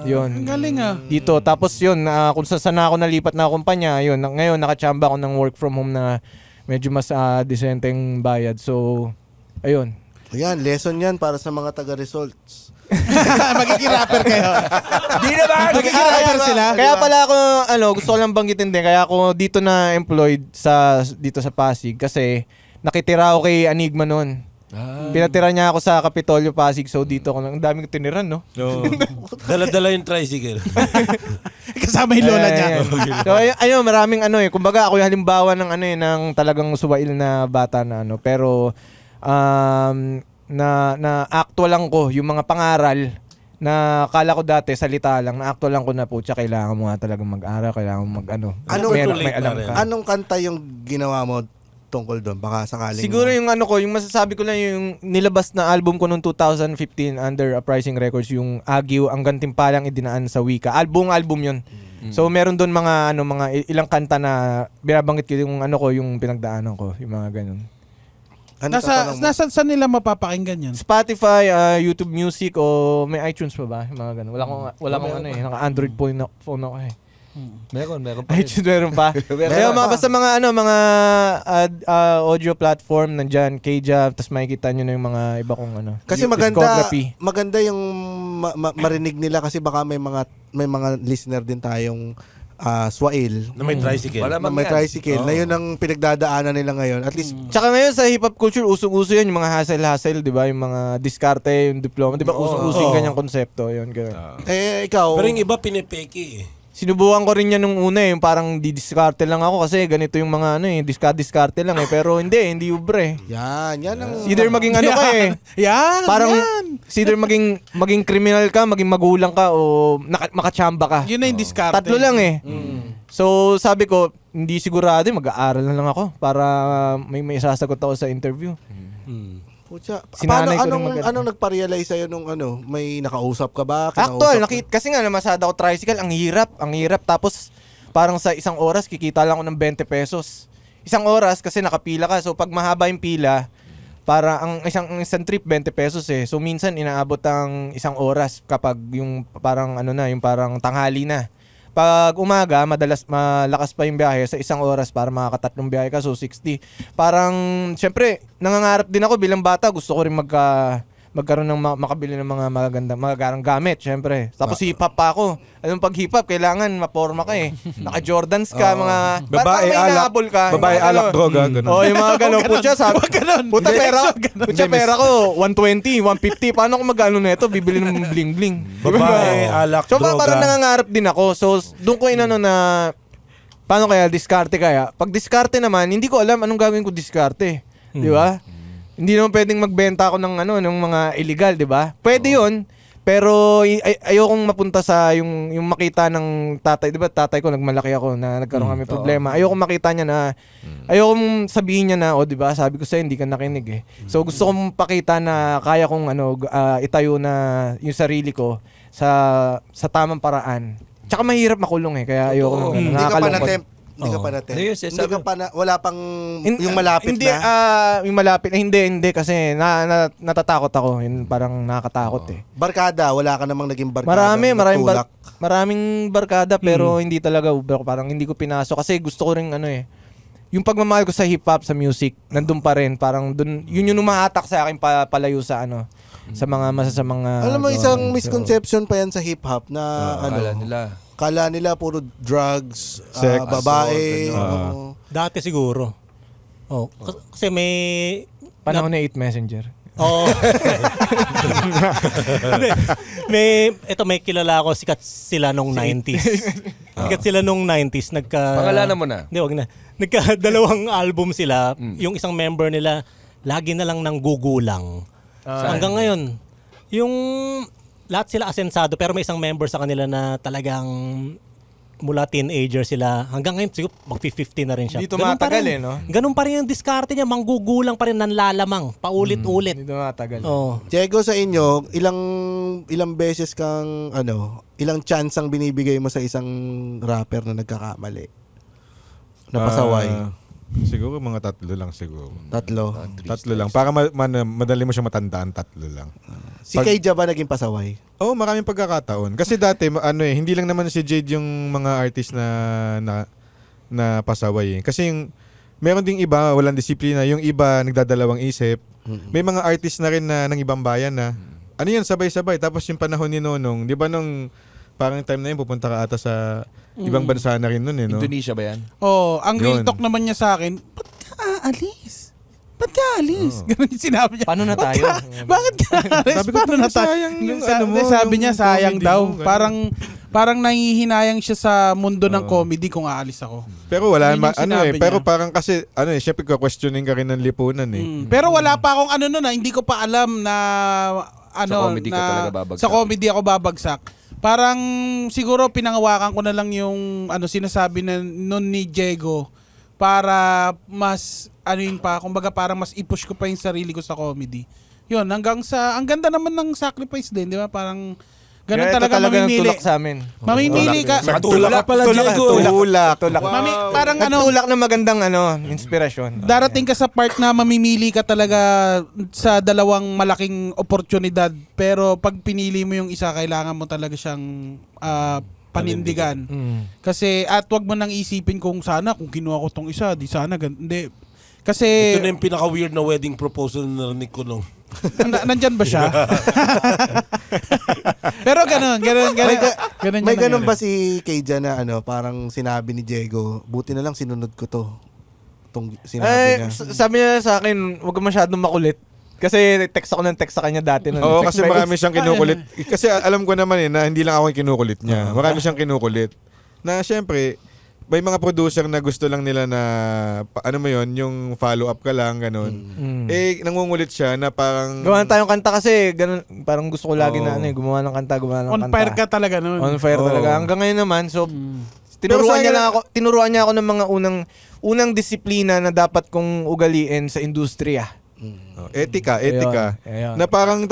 Yun. Ang galing Dito. Tapos yun, kung saan ako nalipat na kumpanya, yun. Ngayon, nakachamba ako ng work from home na medyo mas decenteng bayad. So, ayun. Ayan, lesson yan para sa mga taga-results. Magiging rapper kayo. Di na ba? Magiging rapper sila. Kaya pala ako, gusto ko lang banggitin din. Kaya ako dito na employed dito sa Pasig kasi nakitira ako kay Enigma noon. Pinatira niya ako sa Kapitolyo, Pasig. So dito ako ang daming tiniran, no? Dala-dala yung tricycle. Kasama yung lola niya. So ayun, maraming kumbaga ako yung halimbawa ng ng talagang suwail na bata na pero na actual lang ko yung mga pangaral na kala ko dati salita lang, na actual lang ko na kailangan mo nga talagang mag-aral, kailangan mo may alam ka. Anong kanta yung ginawa mo tungkol doon? Baka sakaling... Siguro yung yung masasabi ko lang yung nilabas na album ko noong 2015 under Uprising Records, yung Agiw, ang gantimpalang idinaan sa wika. Album yun. So meron doon mga ilang kanta na binabanggit ko yung yung pinagdaanan ko, yung mga ganun. Saan nila mapapakinggan yan? Spotify, YouTube Music, o may iTunes pa ba? Yung mga ganun. Wala akong naka-Android phone ako eh. Meron pa. iTunes meron pa. Kaya basta mga audio platform nandiyan, Kja, tapos makikita nyo na yung mga iba kong Kasi maganda yung marinig nila kasi baka may mga listener din tayong Swail na may tricycle. May tricycle. Na yun ang pinagdadaanan nila ngayon. At least tsaka ngayon sa hip-hop culture, usong-uso yan, yung mga hustle, di ba? Yung mga diskarte, yung diploma, di ba? Usong-uso yung ganyang konsepto. Yun, ganun. Ikaw... Pero yung iba pinipeki eh. sinubukan ko rin yan nung una yung parang didiskarte lang ako kasi ganito yung mga diskarte lang pero hindi ubre. Yan ang... Either maging ano ka parang either maging criminal ka, maging magulang ka o makachamba ka. Yun na yung diskarte. Tatlo lang So sabi ko, hindi sigurado, mag-aaral na lang ako para may sasagot ako sa interview. Pucha, anong nagpa-realize sa'yo nung may nakausap ka ba? Actual, kasi nga namasada ako tricycle, ang hirap. Tapos parang sa isang oras, kikita lang ako ng 20 pesos. Isang oras kasi nakapila ka. So pag mahaba yung pila, para ang isang trip 20 pesos So minsan inaabot ang isang oras kapag yung parang yung parang tanghali na. Pag umaga, madalas malakas pa yung biyahe sa isang oras para makakatatlong biyahe ka, so 60. Parang, syempre, nangangarap din ako bilang bata. Gusto ko rin magkaroon ng makabili ng mga magagarang gamit, syempre. Tapos hip-hop pa ako. Anong pag hip-hop, kailangan maporma ka Naka-Jordans ka, mga... Babae, alak, droga, gano'n. Yung mga gano'n. Pucha, pera ko, 120, 150. Paano ko mag-ano na ito? Bibili ng bling-bling. Babae, alak, so, droga. parang nangangarap din ako. So, doon ko na... Paano kaya? Diskarte kaya? Pag diskarte naman, hindi ko alam anong gagawin ko diskarte. Di ba? Hindi naman pwedeng magbenta ako ng ng mga illegal, 'di ba? Pwede 'yun, pero ayokong mapunta sa yung makita ng tatay, 'di ba? Tatay ko nagmalaki ako na nagkaroon kami problema. Ayokong makita niya na ayokong sabihin niya na, 'di ba? Sabi ko sa'yo hindi ka nakinig So gusto kong pakita na kaya kong itayo na yung sarili ko sa tamang paraan. Tsaka mahirap makulong kaya ayoko Hindi ka pa na-tempt. Hindi ka pa natin. Hindi ka pa wala pang yung malapit na. Yung malapit hindi kasi natatakot ako. Yun parang nakakatakot Barkada, wala ka namang naging barkada. Maraming barkada pero hindi talaga parang hindi ko pinasok kasi gusto ko ring yung pagmamahal ko sa hip hop, sa music, nandun pa rin. Parang dun, yun yung umahatak sa akin palayo sa sa mga masasamang alam mo isang misconception pa yan sa hip hop na Kala nila puro drugs, sex, babae. Dati siguro. Kasi may... Panahon na 8 Messenger. May kilala ako, sikat sila nung 90s. Sikat sila nung 90s. Pangalanan mo na. Hindi, wag na. Nagka-dalawang album sila. Yung isang member nila, lagi na lang nang gugulang. Hanggang ngayon, yung... Lahat sila asensado pero may isang member sa kanila na talagang mula teenager sila hanggang ngayon siguro mag-50 na rin siya. Hindi tumatagal no? Ganun pa rin yung diskarte niya, manggugulang pa rin, nanlalamang, paulit-ulit. Hindi tumatagal. Diego, sa inyo, ilang beses kang ilang chance ang binibigay mo sa isang rapper na nagkakamali? Napasaway? Siguro mga 3 lang siguro. 3 lang. Para madali mo siya matandaan, 3 lang. Si Keija ba naging pasaway? Maraming pagkakataon. Kasi dati, hindi lang naman si Jade yung mga artist na pasaway. Kasi meron ding iba, walang disiplina. Yung iba, nagdadalawang isip. May mga artist na rin na ng ibang bayan na, sabay-sabay. Tapos yung panahon ni Nonong, di ba nung parang time na yun, pupunta ka ata sa ibang bansa na rin nun no? Indonesia ba yan? Ang real talk naman niya sa akin, ba't ka aalis? Ganun yung sinabi niya. Paano na tayo? Bakit ka aalis? Sabi ko, paano na tayo? Sabi niya, sayang daw. Parang nangihinayang siya sa mundo ng comedy kung aalis ako. Pero wala pero parang kasi syempre questioning ka rin ng lipunan Pero wala pa akong hindi ko pa alam na sa comedy ka talaga babagsak. Sa comedy ako babagsak. Parang siguro pinangawakan ko na lang yung sinasabi nun ni Diego para mas kumbaga parang mas i-push ko pa yung sarili ko sa comedy. Yun, ang ganda naman ng sacrifice din, di ba? Parang ganun talaga mamimili. Tulak sa amin. Mamimili ka. Tulak pala, Diego. Tulak. Parang tulak na magandang inspirasyon. Darating ka sa part na mamimili ka talaga sa dalawang malaking oportunidad. Pero pag pinili mo yung isa, kailangan mo talaga siyang panindigan. Kasi at wag mo nang isipin kung kinuha ko tong isa, di sana hindi. Kasi ito na yung pinaka-weird na wedding proposal na narinig ko nung nandyan ba siya? Pero ganun. May ganun ba si Keija na parang sinabi ni Diego, buti na lang sinunod ko to. Itong sinabi niya. Sabi niya sa akin, huwag masyadong makulit. Kasi text ako ng text sa kanya dati. Kasi marami siyang kinukulit. Kasi alam ko naman na hindi lang ako yung kinukulit niya. Marami siyang kinukulit. na syempre, may mga producer na gusto lang nila na, ano mo yun, yung follow-up ka lang, ganun. Nangungulit siya na parang... Gawa na tayong kanta kasi, ganun, parang gusto ko lagi na gumawa ng kanta. On fire ka talaga nun. On fire talaga. Hanggang ngayon naman, so, tinuruan niya ako ng mga unang disiplina na dapat kong ugaliin sa industriya. Etika. Ayun. Na parang,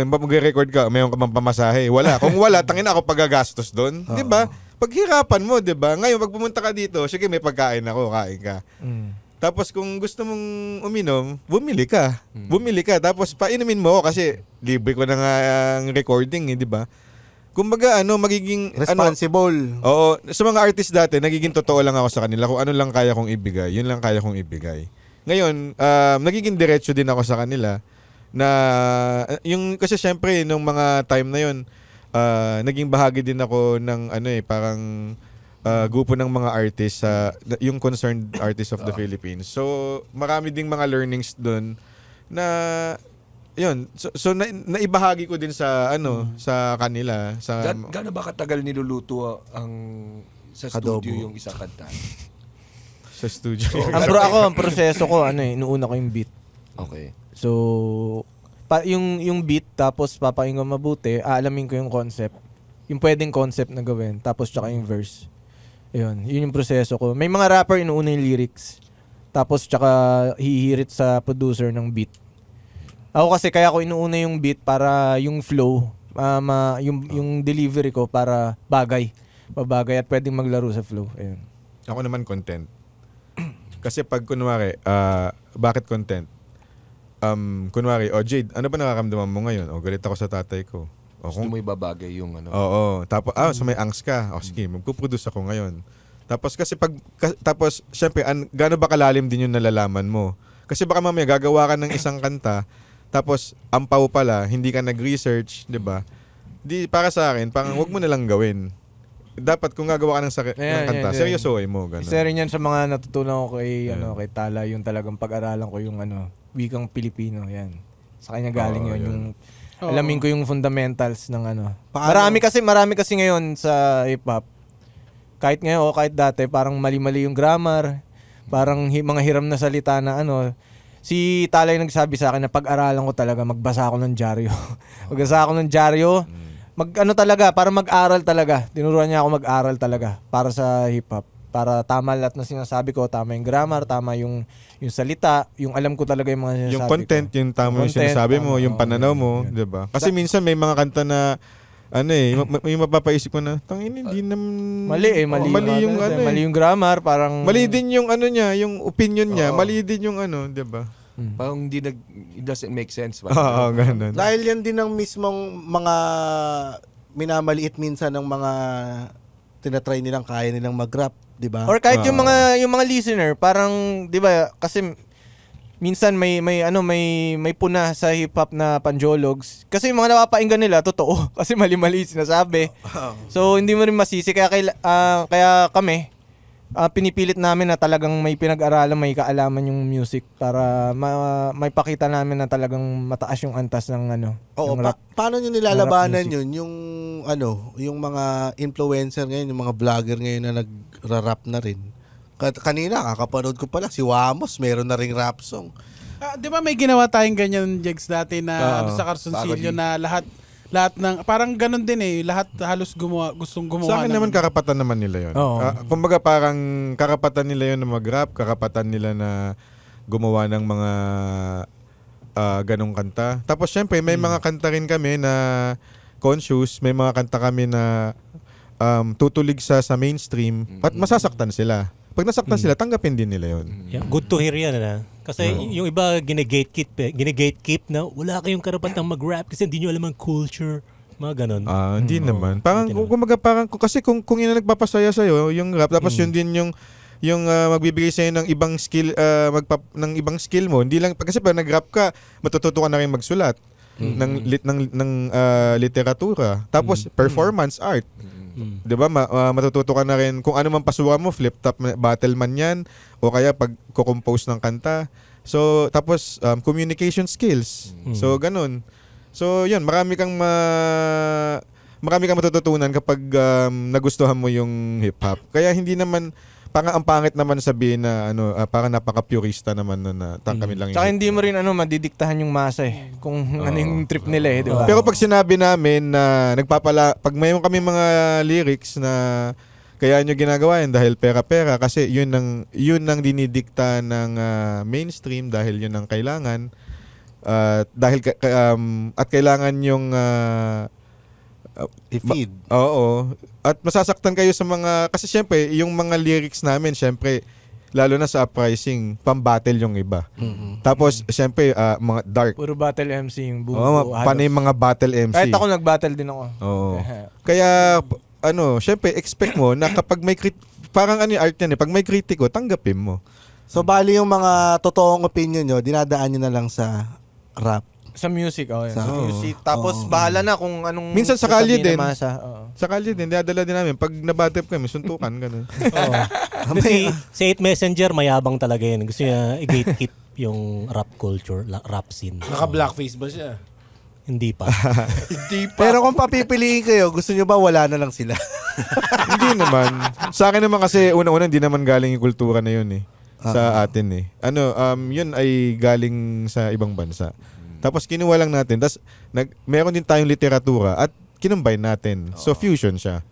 mag-record ka, mayroon ka bang pamasahe? Wala. Kung wala, ako pagagastos doon. Di ba? Paghirapan mo, di ba? Ngayon, pag pumunta ka dito, sige, may pagkain ako, kain ka. Tapos kung gusto mong uminom, bumili ka. Tapos painumin mo kasi libre ko na nga ang recording, di ba? Kumbaga, magiging... Responsible. Oo. Sa mga artist dati, nagiging totoo lang ako sa kanila. Kung ano lang kaya kong ibigay, yun lang kaya kong ibigay. Ngayon, nagiging diretso din ako sa kanila na kasi syempre nung mga time na yun, naging bahagi din ako ng parang grupo ng mga artists, yung concerned artists of the Philippines. So marami ding mga learnings doon na yun. So naibahagi ko din sa sa kanila. Gaano ba katagal niluluto sa studio yung isang kanta? Sa studio. Ang proseso ko, inuuna ko yung beat. Okay. So, yung beat, tapos papakinggan mabuti, aalamin ko yung concept. Yung pwedeng concept na gawin, tapos tsaka yung verse. Yun yung proseso ko. May mga rapper inuuna yung lyrics, tapos tsaka hihirit sa producer ng beat. Ako kasi kaya ko inuuna yung beat para yung flow, yung delivery ko para babagay at pwedeng maglaro sa flow. Ayun. Ako naman content. Kasi pag kunwari, bakit content? Kunwari, Jade, ano ba nakakamdaman mo ngayon? Galit ako sa tatay ko. Gusto mo ibabagay yung Oo. Tapos, so may angst ka. Sige, magpuproduce ako ngayon. Tapos kasi tapos, syempre, gaano ba kalalim din yung nalalaman mo? Kasi baka mamaya gagawa ka ng isang kanta, tapos ampaw pala, hindi ka nag-research, di ba? Para sa akin, parang wag mo na lang gawin. Dapat kung gagawa ka ng kanta, seryosohin mo. Ganun. Isa rin yan sa mga natutunan ko kay Tala, yung talagang pag-aralan ko yung wikang Pilipino. Yan. Sa kanya galing yun. Alamin ko yung fundamentals ng Marami kasi ngayon sa hip-hop. Kahit ngayon o kahit dati, parang mali-mali yung grammar. Parang mga hiram na salita na Si Tala yung nagsabi sa akin na pag-aralan ko talaga, magbasa ako ng dyaryo. Magbasa ako ng dyaryo. Talaga, para mag-aral talaga. Tinuruan niya ako mag-aral talaga para sa hip-hop. Para tama lahat ng sinasabi ko, tama yung grammar, tama yung salita, yung alam ko talaga yung mga sinasabi yung content, ko. Yung tama yung sinasabi mo, yung pananaw mo, di ba? Kasi minsan may mga kanta na may mapapaisip ko na, hindi naman... Mali yung grammar, parang... Mali din yung niya, yung opinion niya, mali din yung di ba? Parang it doesn't make sense. Oo, ganun. Dahil yan din ang mismong mga minamaliit minsan ng mga tinatry nilang kaya nilang mag-rap, di ba? Or kahit yung mga listener, parang, di ba, kasi minsan may puna sa hip-hop na panjologs. Kasi yung mga napapainggan nila, totoo. Kasi mali-mali sinasabi. So, hindi mo rin masisi. Kaya kami, pinipilit namin na talagang may pinag-aralan, may kaalaman yung music para may pakita namin na talagang mataas yung antas ng Oo, rap. Paano nyo nilalabanan yun? Yung mga influencer ngayon, yung mga vlogger ngayon na nagra-rap na rin. Kanina, kakapanood ko pala, si Wamos, meron na ring rap song. Di ba may ginawa tayong ganyan, Jegs, dati na sa Carsoncillo na lahat ng, parang ganun din lahat halos gustong gumawa. Sa akin naman, karapatan naman nila yun. Kumbaga parang karapatan nila yun na mag-rap, karapatan nila na gumawa ng mga ganong kanta. Tapos syempre, may mga kanta rin kami na conscious, may mga kanta kami na tutulig sa mainstream at masasaktan sila. Pag nasaktan sila, tanggapin din nila yun. Yeah, good to hear yan. Kasi yung iba gine-gatekeep na wala kayong karapatang mag-rap kasi hindi nyo alam ang culture. Mga ganon. Hindi naman. Parang, kasi kung yun ang nagpapasaya sa'yo, yung rap, tapos yun din yung magbibigay sa'yo ng ibang skill, ng ibang skill mo. Hindi lang, kasi pag nag-rap ka, matututo ka na rin magsulat ng literatura. Tapos, performance art. 'Di ba? Matututo ka na rin kung ano man pasukan mo, flip top battle man 'yan o kaya pag co-compose ng kanta. So tapos communication skills. So ganun. So 'yun, marami kang marami kang matututunan kapag nagustuhan mo yung hip-hop. Kaya hindi naman, parang ang pangit naman sabihin na parang napaka-purista naman na kami lang yung Tsaka hindi mo rin madidiktahan yung masa kung ano yung trip nila di ba? Pero pag sinabi namin na pag mayroon kami mga lyrics na kaya nyo ginagawa yun dahil pera-pera kasi yun ang dinidikta ng mainstream dahil yun ang kailangan at kailangan yung i-feed. Oo. At masasaktan kayo sa kasi syempre yung mga lyrics namin syempre lalo na sa uprising pang-battle yung iba. Tapos syempre mga dark. Puro battle MC yung buo. Panay mga battle MC. Kahit ako nag-battle din ako. Oo. Kaya syempre expect mo na kapag may parang art yan pag may kritiko, tanggapin mo. So bali yung mga totoong opinion nyo, dinadaan nyo na lang sa rap. Sa music, Sa music. Tapos bahala na kung anong minsan sa kalye din. Sa kalye din, dinadala din namin. Pag nabatip kami, suntukan, gano'n. Si 8 Messenger, mayabang talaga yun. Gusto niya i-gatekeep yung rap culture, rap scene. Naka-blackface ba siya? Hindi pa. Pero kung papipiliin kayo, gusto nyo ba wala na lang sila? Hindi naman. Sa akin naman kasi, una-una, hindi naman galing yung kultura na yun sa atin yun ay galing sa ibang bansa. Tapos kinuha lang natin. Tapos meron din tayong literatura at kinumbine natin. So fusion siya.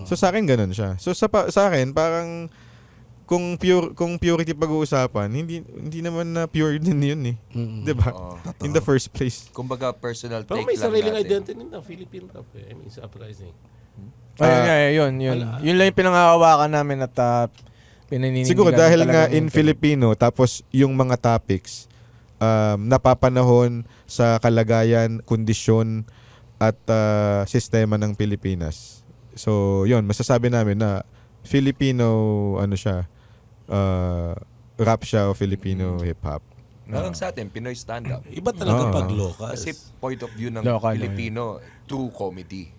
So sa akin ganun siya. So sa akin parang kung purity pag-uusapan, hindi naman na pure din yun 'Di ba? In the first place. Kumbaga personal take lang natin. Pero may sariling identity ng Philippine rap I mean, surprising. Yun. Yun lang yung pinangahawakan namin at pinaninindigan. Siguro dahil nga in Filipino tapos yung mga topics napapanahon sa kalagayan, kondisyon at sistema ng Pilipinas. So, yun, masasabi namin na Filipino siya, rap siya o Filipino hip-hop. Parang sa atin, Pinoy stand-up. Iba talaga pag local. Kasi point of view ng Filipino, true comedy.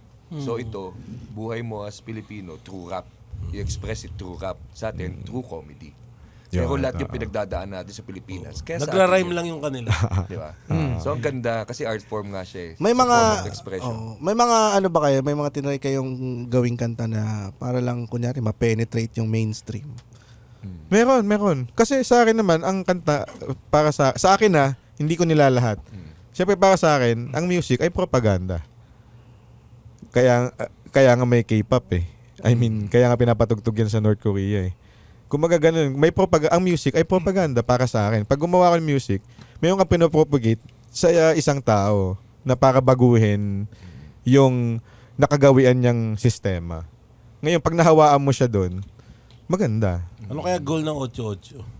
So ito, buhay mo as Filipino, true rap. I-express it through rap. Sa atin, true comedy. Pero lahat yung pinagdadaan natin sa Pilipinas. Nagra-rhyme lang yung kanila. Di ba? So ang ganda kasi art form nga siya. May mga may mga ba kayo? May mga tinry kayong gawing kanta na para lang kunyari ma-penetrate yung mainstream. Meron. Kasi sa akin naman ang kanta para sa akin hindi ko nilalahat. Siyempre para sa akin, ang music ay propaganda. Kaya nga may K-pop I mean, kaya nga pinapatugtog yan sa North Korea Kumaga ganun, ang music ay propaganda para sa akin. Pag gumawa ko ng music, mayroon kang pinopropagate sa isang tao na para baguhin yung nakagawian niyang sistema. Ngayon, pag nahawaan mo siya doon, maganda. Ano kaya goal ng 8-8?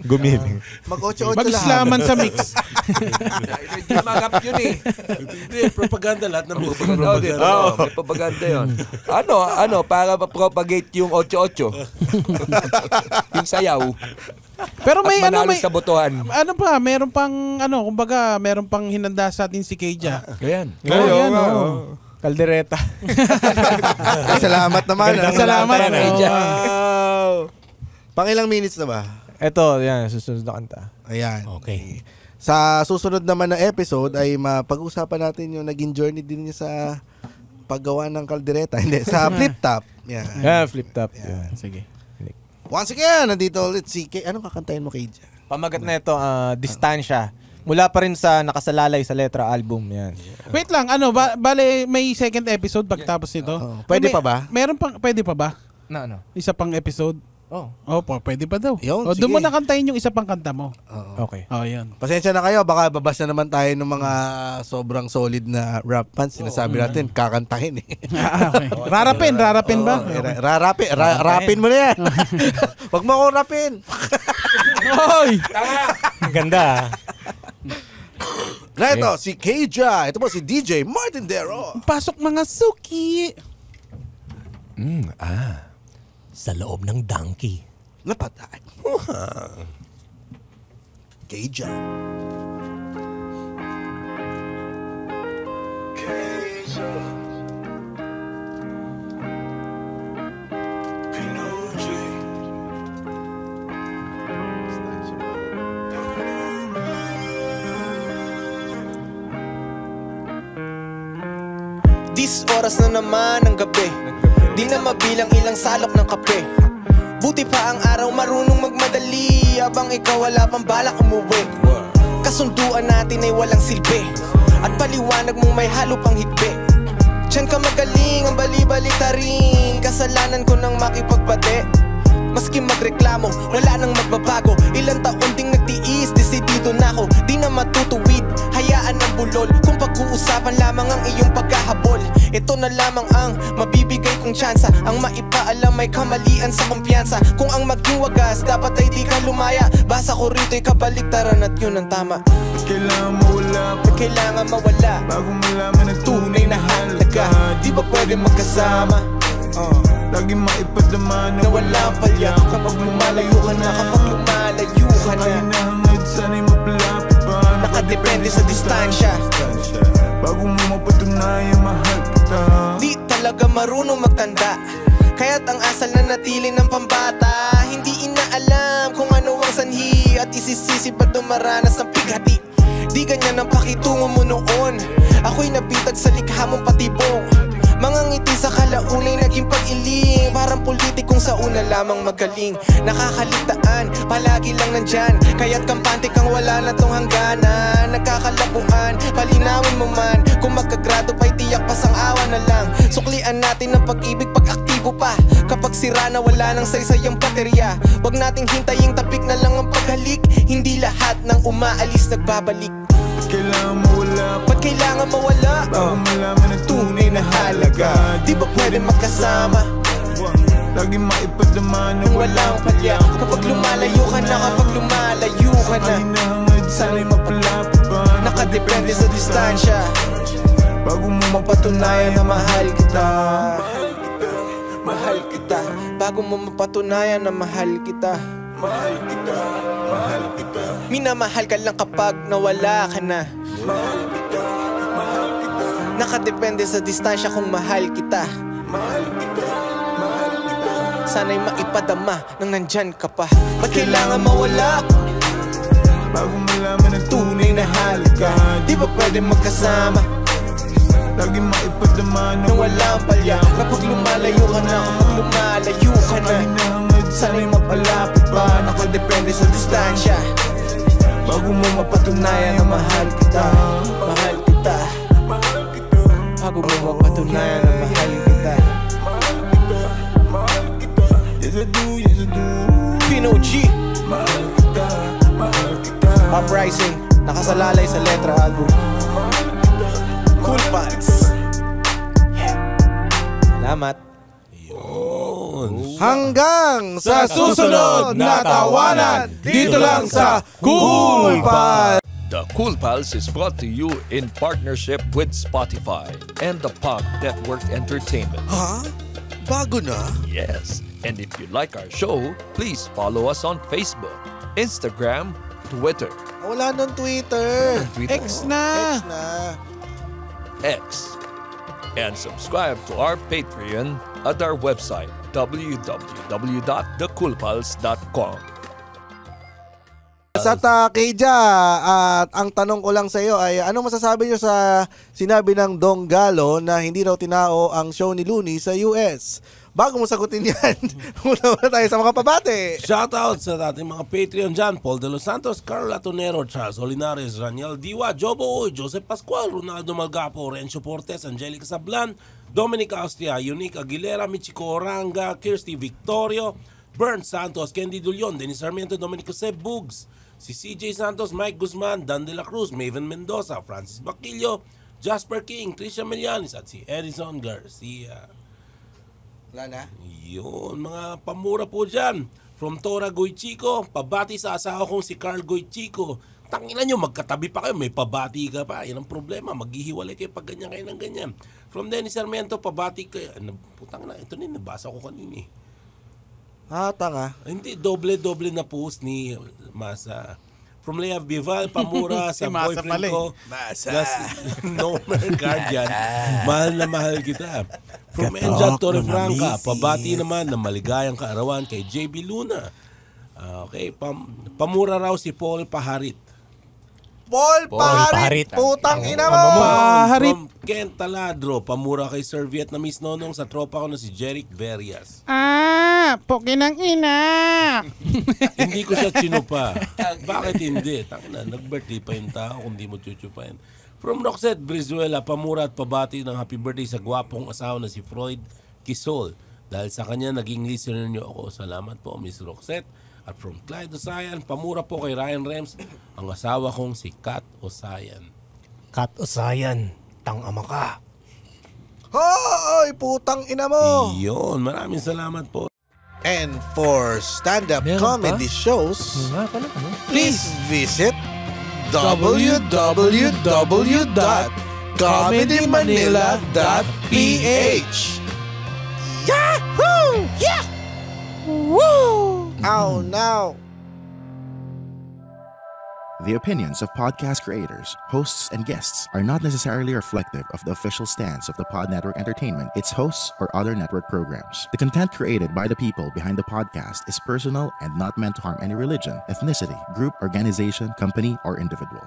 Gumiling. Mag-8-8 Mag-islaman sa mix. Hindi magap yun Hindi, propaganda lahat ng music. May propaganda yun. Para ma-propagate yung 8-8. Yung sayaw. Pero may may sa botohan. Meron pang kumbaga meron pang hinanda sa atin si Keija. Ayan. Kaldereta. Salamat naman. Salamat. Pangilang minutes na ba? Ito, yan, susunod na kanta. Ayan. Okay. Sa susunod naman na episode ay mapag-usapan natin yung naging journey din niya sa paggawa ng kaldereta. Hindi, sa flip top. Yan. Yeah, flip top. Yeah. Sige. Once again, nandito ulit si Kay. Anong kakantahin mo, Keija? Pamagat na ito, Distansya. Mula pa rin sa Nakasalalay sa Letra album. Yan. Wait lang, bale may second episode pagtapos nito? Pwede pa ba? Pwede pa ba? No. Isa pang episode? Pwede pa daw. Yun, doon mo na kantahin yung isa pang kanta mo. Okay. Yan. Pasensya na kayo, baka babas na naman tayo ng mga sobrang solid na rap fans. Sinasabi natin, kakantahin Okay. Rarapin ba? Rapin mo na yan. Wag mo akong rapin. Hoy! Ang ganda. Na ito, si Keija. Ito po si DJ Martin Dero. Pasok mga suki. Sa loob ng donkey. Napatay. Keija. 10 oras na naman ng gabi, di na mabilang ilang salok ng kape. Buti pa ang araw marunong magmadali, habang ikaw wala pang balak umuwi. Kasunduan natin ay walang silbi, at paliwanag mong may halo pang higbi. Diyan ka magaling, ang bali-balita rin. Kasalanan ko nang makipagbate. Maski magreklamo, wala nang magbabago. Ilang taon ding nagtiis, desidido na ako. Di na matutuwid, hayaan ang bulol. Kung pag-uusapan lamang ang iyong pagkahabol, ito na lamang ang mabibigay kong tsansa. Ang maipaalam ay kamalian sa kumpiyansa. Kung ang maging wagas, dapat ay di ka lumaya. Basa ko rito'y kabaliktaran at yun ang tama. Kailangan mawala, kailangan mawala, bago malaman ang tunay na halaga. Di ba pwede magkasama? Lagi maipadama na walang palya. Kapag lumalayo ka na, kapag lumalayo ka na, hinahangad sana'y mapalapit pa. Nakadepende sa distansya, bago mo mapatunayan mahal kita. Di talaga marunong magtanda, kaya't ang asal na natili ng pambata. Hindi inaalam kung ano ang sanhi, at isisisi pag dumaranas ng pighati. Di ganyan ang pakitungo mo noon, ako'y nabitag sa likha mong patibong. Mga ngiti sa kalaunay naging pag-iling, parang politikong sa una lamang magaling. Nakakaligtaan, palagi lang nandyan, kaya't kampante kang wala na tong hangganan. Nagkakalabuan, palinawin mo man, kung magkagrado pa'y tiyak pasang-awa na lang. Suklian natin ang pag-ibig pag aktibo pa, kapag sira na wala nang saysay ang baterya. Huwag nating hintayin tapik na lang ang paghalik, hindi lahat ng umaalis nagbabalik. Kailangan mawala, ba't kailangan mawala? Bago malaman ang tunay na halaga. Di ba pwede magkasama? Lagi maipadama nang walang palya. Kapag lumalayo ka na, kapag lumalayo ka na, hinahangad sana'y mapalapit pa. Nakadepende sa distansya, bago mo mapatunayan na mahal kita. Mahal kita, bago mo mapatunayan na mahal kita. Mahal kita, mahal kita. Minamahal ka lang kapag nawala ka na. Mahal kita, mahal kita. Nakadepende sa distansya kung mahal kita. Mahal kita, mahal kita. Sana'y maipadama nang nandyan ka pa. Ba't kailangan mawala? Bago malaman ang tunay na halaga. Di ba pwede magkasama? Lagi maipadama nang walang palya. Kapag lumalayo ka na, kapag lumalayo ka na, sana'y mapalapit pa. Nakadepende sa distansya, bago mo mapatunayan na mahal kita. Mahal kita, mahal kita. Bago mo mapatunayan na mahal kita. Mahal kita, mahal kita. Yes I do, yes I do. Pino G, mahal kita, mahal kita. Uprising, nakasalalay sa letra album. Cool Pals. Salamat. Hanggang sa susunod na tawanan dito lang sa Cool Pals. The Cool Pals is brought to you in partnership with Spotify and the Pop Network Entertainment. Ha? Bago na? Yes. And if you like our show, please follow us on Facebook, Instagram, Twitter. Wala nang Twitter. X na. X na. X. And subscribe to our Patreon at our website www.thecoolpals.com. Sa Keja, at ang tanong ko lang sa iyo ay ano masasabi niyo sa sinabi ng Dong Galo na hindi raw tinao ang show ni Looney sa US? Bago mo sagutin yan, muna tayo sa mga pabate. Shoutout sa ating mga Patreon dyan: Paul De Los Santos, Carl Latonero, Charles Olinares, Raniel Diwa, Jobo Uy, Joseph Pascual, Ronaldo Malgapo, Rencio Portes, Angelica Sablan, Dominic Austria, Unique Aguilera, Michiko Oranga, Kirsty Victorio, Bern Santos, Candy Dulion, Denis Sarmiento, Dominic Jose Bugs, si CJ Santos, Mike Guzman, Dan De La Cruz, Maven Mendoza, Francis Baquillo, Jasper King, Trisha Melianis at si Edison Garcia. Wala na? Yun, mga pamura po dyan. From Tora Goychico, pabati sa asawa kong si Carl Goychico. Tanginan nyo, magkatabi pa kayo, may pabati ka pa. Yan ang problema, maghihiwalay kayo pag ganyan kayo ng ganyan. From Dennis Sarmiento, pabati kayo. Putang na, ito na, nabasa ko kanina. Tanga. Hindi, doble-doble na post ni Masa. From Lea Bival, pamura Si sa Masa boyfriend pala eh. ko. Masa. No mer guardian. Mahal na mahal kita. From Enjad Torrefranca, pabati naman na maligayang kaarawan kay JB Luna. Okay, pamura raw si Paul Paharit. Paul Paharit, putang ina mo! Paharit. From Ken Taladro, pamura kay Sir Vietnamese Nonong sa tropa ko na si Jeric Verias. Poki ng ina. Hindi ko siya chinupa. Bakit hindi? Tangina, nag-birthday pa yung tao kung di mo chuchupain. From Roxette Brizuela, pamura at pabati ng happy birthday sa gwapong asawa na si Freud Kisol. Dahil sa kanya, naging listener niyo ako. Salamat po, Miss Roxette. At from Clyde Osayan, pamura po kay Ryan Rems, ang asawa kong si Kat Osayan. Kat Osayan, tang-ama ka. Hoy, putang ina mo! Iyon, maraming salamat po. And for stand-up Meron comedy pa? shows, Please visit www.comedymanila.ph. Yahoo! Yeah! Woo! Oh no! The opinions of podcast creators, hosts, and guests are not necessarily reflective of the official stance of the Pod Network Entertainment, its hosts, or other network programs. The content created by the people behind the podcast is personal and not meant to harm any religion, ethnicity, group, organization, company, or individual.